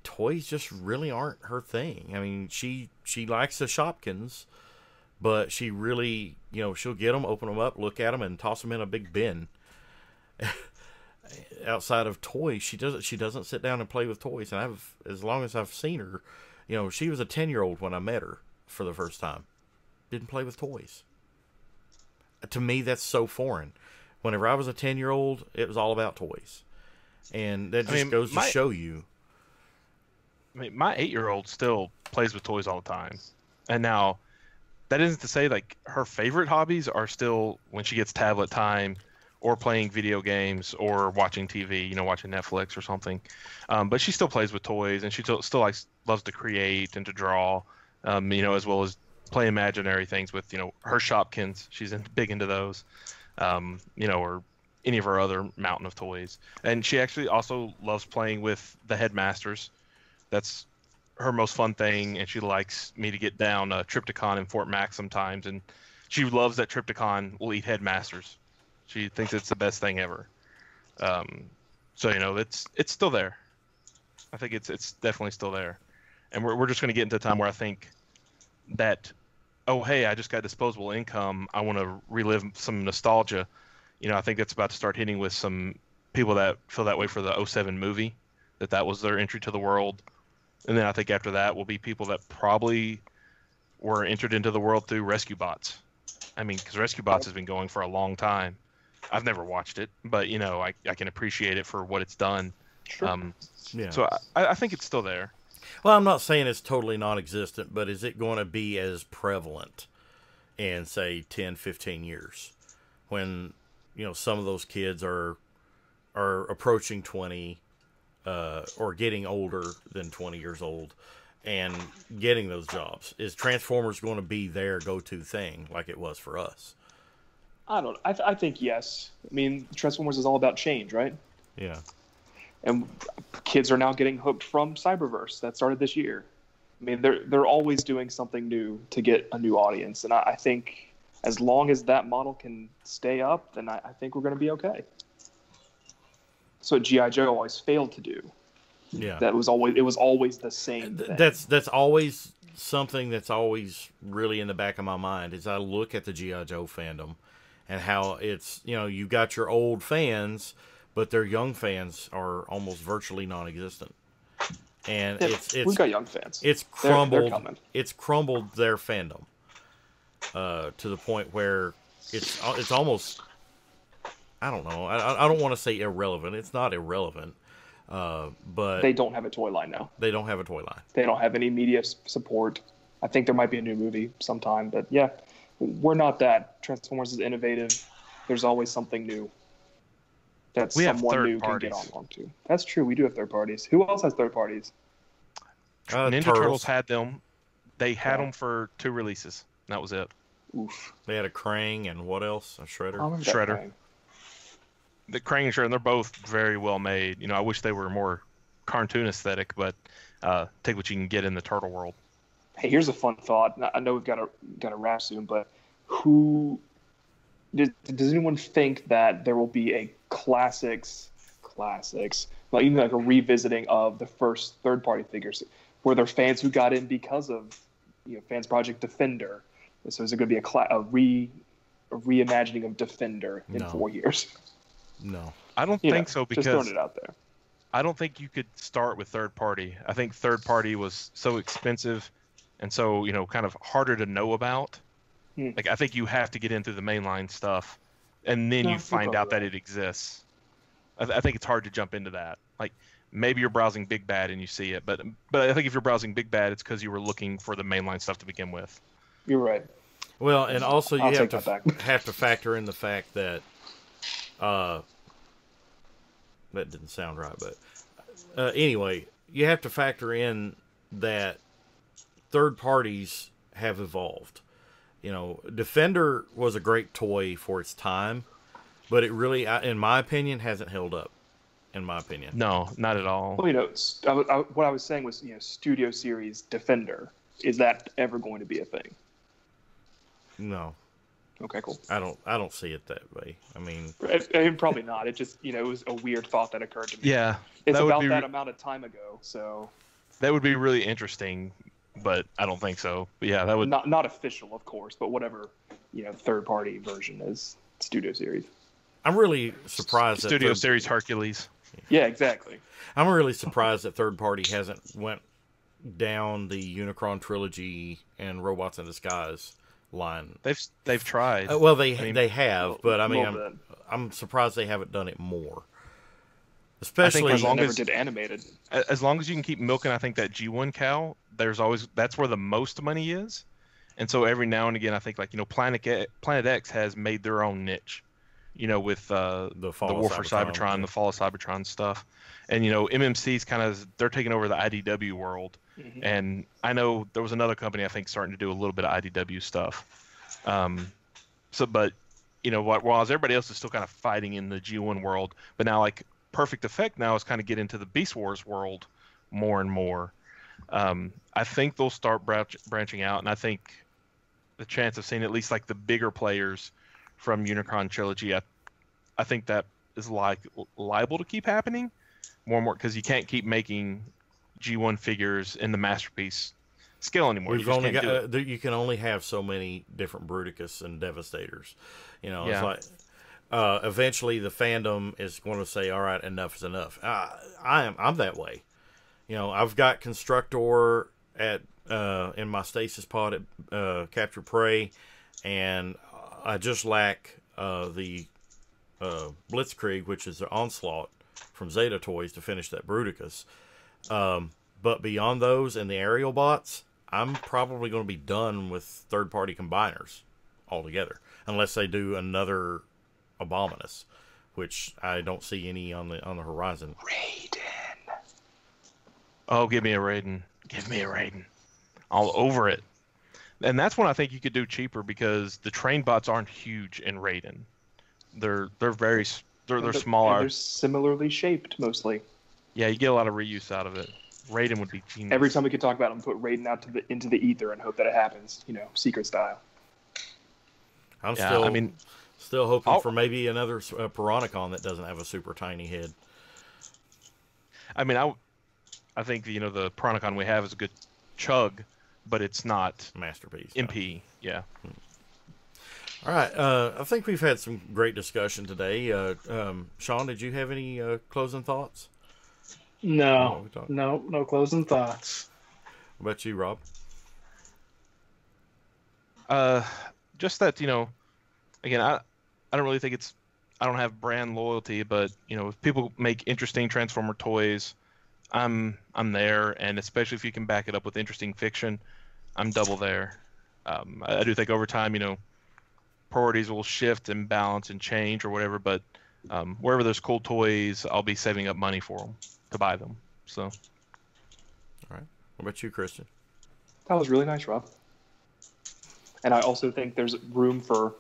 toys just really aren't her thing. I mean, she likes the Shopkins, but she really, she'll get them, open them up, look at them, and toss them in a big bin. Outside of toys, she doesn't sit down and play with toys. And as long as I've seen her, she was a 10-year-old when I met her for the first time. Didn't play with toys. To me, that's so foreign. Whenever I was a 10-year-old, it was all about toys. And that just goes to show you. I mean, my 8-year-old still plays with toys all the time. And now, that isn't to say, like, her favorite hobbies are still when she gets tablet time or playing video games or watching TV, watching Netflix or something. But she still plays with toys, and she still loves to create and to draw, as well as play imaginary things with, her Shopkins. She's big into those, or any of her other mountain of toys. And she actually also loves playing with the Headmasters. That's her most fun thing, and she likes me to get down Triptychon in Fort Max sometimes, and she loves that Triptychon will eat Headmasters. She thinks it's the best thing ever. So it's still there. I think it's definitely still there, and we're just going to get into a time where I think that, oh hey, I just got disposable income, I want to relive some nostalgia. I think that's about to start hitting with some people that feel that way for the '07 movie, that was their entry to the world. And then I think after that will be people that probably were entered into the world through Rescue Bots. I mean, because Rescue Bots has been going for a long time. I've never watched it, but I can appreciate it for what it's done. Sure. Yeah. So I think it's still there. Well, I'm not saying it's totally non-existent, but is it going to be as prevalent in, say, 10, 15 years when, some of those kids are approaching 20 or getting older than 20 years old and getting those jobs? Is Transformers going to be their go-to thing like it was for us? I think yes. I mean, Transformers is all about change, right? Yeah. And kids are now getting hooked from Cyberverse that started this year. I mean, they're always doing something new to get a new audience, and I think as long as that model can stay up, then I think we're going to be okay. So G.I. Joe always failed to do. Yeah. It was always the same thing. That's always something that's always really in the back of my mind as I look at the G.I. Joe fandom and how it's, you got your old fans, but their young fans are almost virtually non-existent. And we've got young fans. It's crumbled. They're coming. It's crumbled their fandom to the point where it's almost, I don't know. I don't want to say irrelevant. It's not irrelevant, but they don't have a toy line now. They don't have a toy line. They don't have any media support. I think there might be a new movie sometime, but yeah, we're not that. Transformers is innovative. There's always something new that someone new can get on to. That's true. We do have third parties. Who else has third parties? Ninja Turtles had them. They had them for 2 releases. That was it. Oof. They had a Krang and what else? A Shredder. Shredder. The Krang and Shredder, they're both very well made. I wish they were more cartoon aesthetic, but take what you can get in the turtle world. Hey, here's a fun thought. I know we've got to wrap soon, but does anyone think that there will be a classics, like even like a revisiting of the first third-party figures? Were there fans who got in because of Fans Project Defender? So is it going to be a reimagining of Defender in 4 years? No, I don't think so, because just throwing it out there. I don't think you could start with third party. I think third party was so expensive and so kind of harder to know about. Like I think you have to get in through the mainline stuff, and then you find out that it exists. I think it's hard to jump into that. Like maybe you're browsing Big Bad and you see it, but I think if you're browsing Big Bad, it's because you were looking for the mainline stuff to begin with. You're right. Well, and also you have to factor in the fact that that didn't sound right, but anyway, you have to factor in that third parties have evolved. You know, Defender was a great toy for its time, but it really, in my opinion, hasn't held up. In my opinion, No, not at all. Well, you know, what I was saying was, you know, Studio Series Defender. Is that ever going to be a thing? no, Okay, cool. I don't see it that way. I mean, Probably not. It just, you know, it was a weird thought that occurred to me. Yeah, It's that would about be that amount of time ago, so that would be really interesting, but I don't think so. But yeah, that would. not official, of course, but whatever, you know, third party version is Studio Series. I'm really surprised that Studio Series Hercules. Yeah, exactly. I'm really surprised that third party hasn't went down the Unicron trilogy and Robots in Disguise line. They've tried. Well, I mean, they have, but I mean, Little bit. I'm surprised they haven't done it more. I Especially think as long Never as did animated. as long as you can keep milking, I think that G1 cow, that's where the most money is. And so every now and again, I think, like, you know, Planet X has made their own niche, you know, with the Fall of War for Cybertron, Cybertron, yeah. the Fall of Cybertron stuff. And, you know, MMC's they're taking over the IDW world. Mhm. And I know there was another company, I think, starting to do a little bit of IDW stuff. But, you know, while everybody else is still kind of fighting in the G1 world, but now, like, Perfect Effect now is kind of get into the Beast Wars world more and more. I think they'll start branching out, and I think the chance of seeing at least, like, the bigger players from Unicron Trilogy, I think that is liable to keep happening more and more, because you can't keep making G1 figures in the Masterpiece scale anymore. we've only can't got do it. you can only have so many different Bruticus and Devastators. You know, Yeah. it's like eventually the fandom is going to say, "All right, enough is enough." I'm that way. You know, I've got Constructor at in my stasis pod at Capture Prey, and I just lack the Blitzkrieg, which is the Onslaught from Zeta Toys, to finish that Bruticus. But beyond those and the aerial bots, I'm probably going to be done with third-party combiners altogether, unless they do another Abominus, which I don't see any on the horizon. Raiden. Oh, give me a Raiden. Give me a Raiden. All over it. And that's when I think you could do cheaper, because the train bots aren't huge in Raiden. They're smaller. They're similarly shaped, mostly. Yeah, you get a lot of reuse out of it. Raiden would be genius. Every time we could talk about them, put Raiden out into the ether and hope that it happens, you know, secret style. I'm Yeah, still hoping for maybe another Piranacon that doesn't have a super tiny head. I think, you know, the Piranacon we have is a good chug, but it's not Masterpiece. No. MP. Yeah. All right. I think we've had some great discussion today. Sean, did you have any closing thoughts? No, we talked. no closing thoughts. What about you, Rob? Just that, you know, again, I don't really think I don't have brand loyalty, but, you know, if people make interesting Transformer toys, I'm there, and especially if you can back it up with interesting fiction, I'm double there. I do think over time, you know, priorities will shift and balance and change or whatever, but wherever there's cool toys, I'll be saving up money for them to buy them. So. All right. What about you, Christian? That was really nice, Rob. And I also think there's room for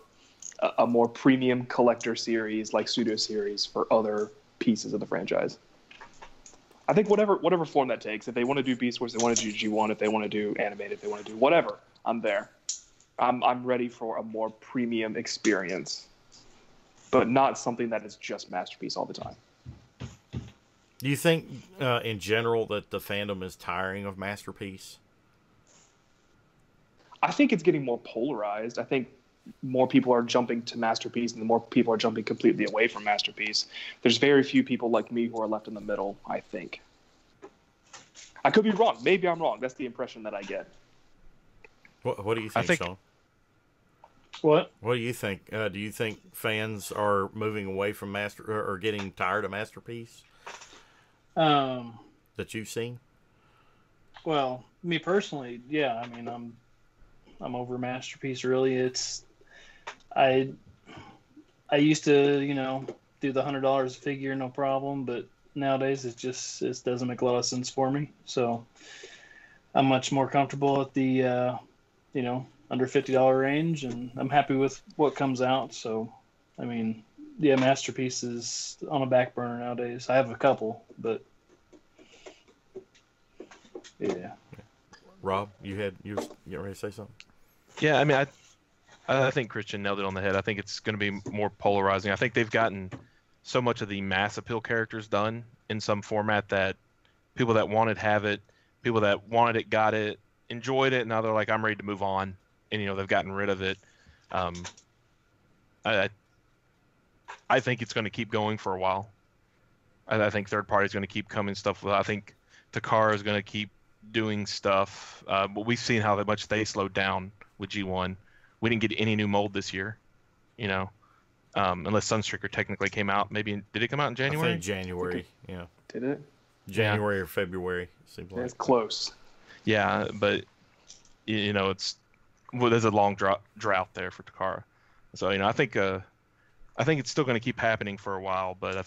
a more premium collector series like Pseudo Series for other pieces of the franchise. I think whatever form that takes. If they want to do Beast Wars, they want to do G1. If they want to do animated, if they want to do whatever, I'm there. I'm ready for a more premium experience, but not something that is just Masterpiece all the time. Do you think, in general, that the fandom is tiring of Masterpiece? I think it's getting more polarized. I think more people are jumping to Masterpiece, and the more people are jumping completely away from Masterpiece. There's very few people like me who are left in the middle, I think. I could be wrong. Maybe I'm wrong. That's the impression that I get. What do you think, Sean? What? What do you think? Do you think fans are moving away from or getting tired of Masterpiece that you've seen? Well, me personally, yeah. I mean, I'm over Masterpiece. Really, I used to, you know, do the $100 figure, no problem. But nowadays, it doesn't make a lot of sense for me. So I'm much more comfortable at the under $50 range, and I'm happy with what comes out. So, I mean, yeah, Masterpiece is on a back burner nowadays. I have a couple, but yeah. Rob, you was getting ready to say something? Yeah, I mean, I think Christian nailed it on the head. I think it's going to be more polarizing. I think they've gotten so much of the mass appeal characters done in some format that people that wanted have it, people that wanted it got it, enjoyed it, and now they're like, I'm ready to move on, and they've gotten rid of it. I think it's going to keep going for a while. I think third party is going to keep coming stuff. I think Takara is going to keep doing stuff, but we've seen how much they slowed down with G1. We didn't get any new mold this year, unless Sunstreaker technically came out. Maybe did it come out in January? I think January. Yeah. Did it? January or February seems like. It's close. Yeah, but there's a long drought there for Takara. So I think it's still going to keep happening for a while, but I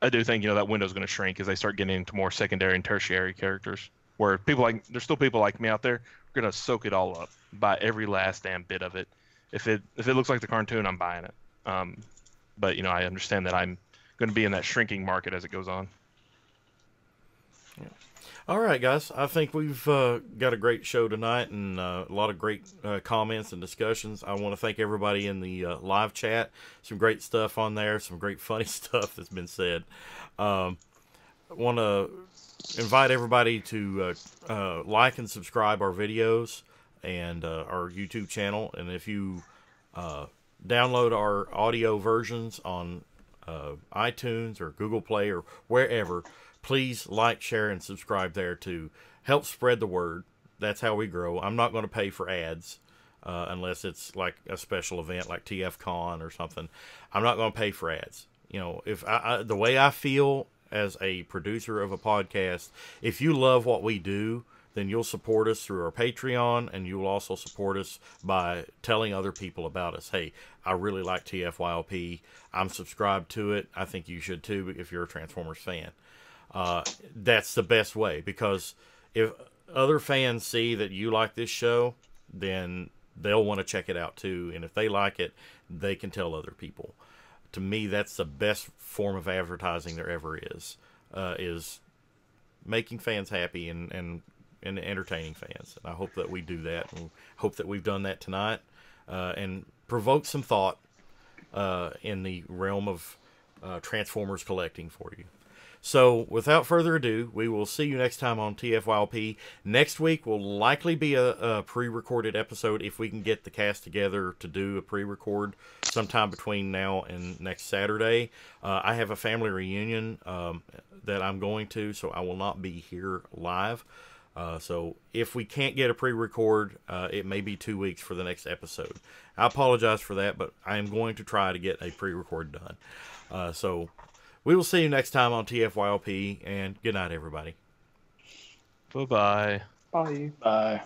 do think that window's going to shrink as they start getting into more secondary and tertiary characters. Where there's still people like me out there who are going to soak it all up, buy every last damn bit of it. If it looks like the cartoon, I'm buying it. But I understand that I'm going to be in that shrinking market as it goes on. Yeah. All right, guys. I think we've got a great show tonight and a lot of great comments and discussions. I want to thank everybody in the live chat. Some great stuff on there. Some great funny stuff that's been said. I want to invite everybody to like and subscribe our videos and our YouTube channel. And if you download our audio versions on iTunes or Google Play or wherever, please like, share, and subscribe there to help spread the word. That's how we grow. I'm not going to pay for ads unless it's like a special event like TFCon or something. I'm not going to pay for ads. If the way I feel as a producer of a podcast, if you love what we do, then you'll support us through our Patreon, and you'll also support us by telling other people about us. Hey, I really like TFYLP. I'm subscribed to it. I think you should too if you're a Transformers fan. That's the best way, because if other fans see that you like this show, then they'll want to check it out too. And if they like it, they can tell other people. To me, that's the best form of advertising there ever is making fans happy and entertaining fans. And I hope that we do that, and hope that we've done that tonight and provoke some thought in the realm of Transformers collecting for you. So, without further ado, we will see you next time on TFYLP. Next week will likely be a pre-recorded episode if we can get the cast together to do a pre-record sometime between now and next Saturday. I have a family reunion that I'm going to, so I will not be here live. So, if we can't get a pre-record, it may be 2 weeks for the next episode. I apologize for that, but I am going to try to get a pre-record done. So, we will see you next time on TFYLP, and good night, everybody. Bye-bye. Bye. Bye.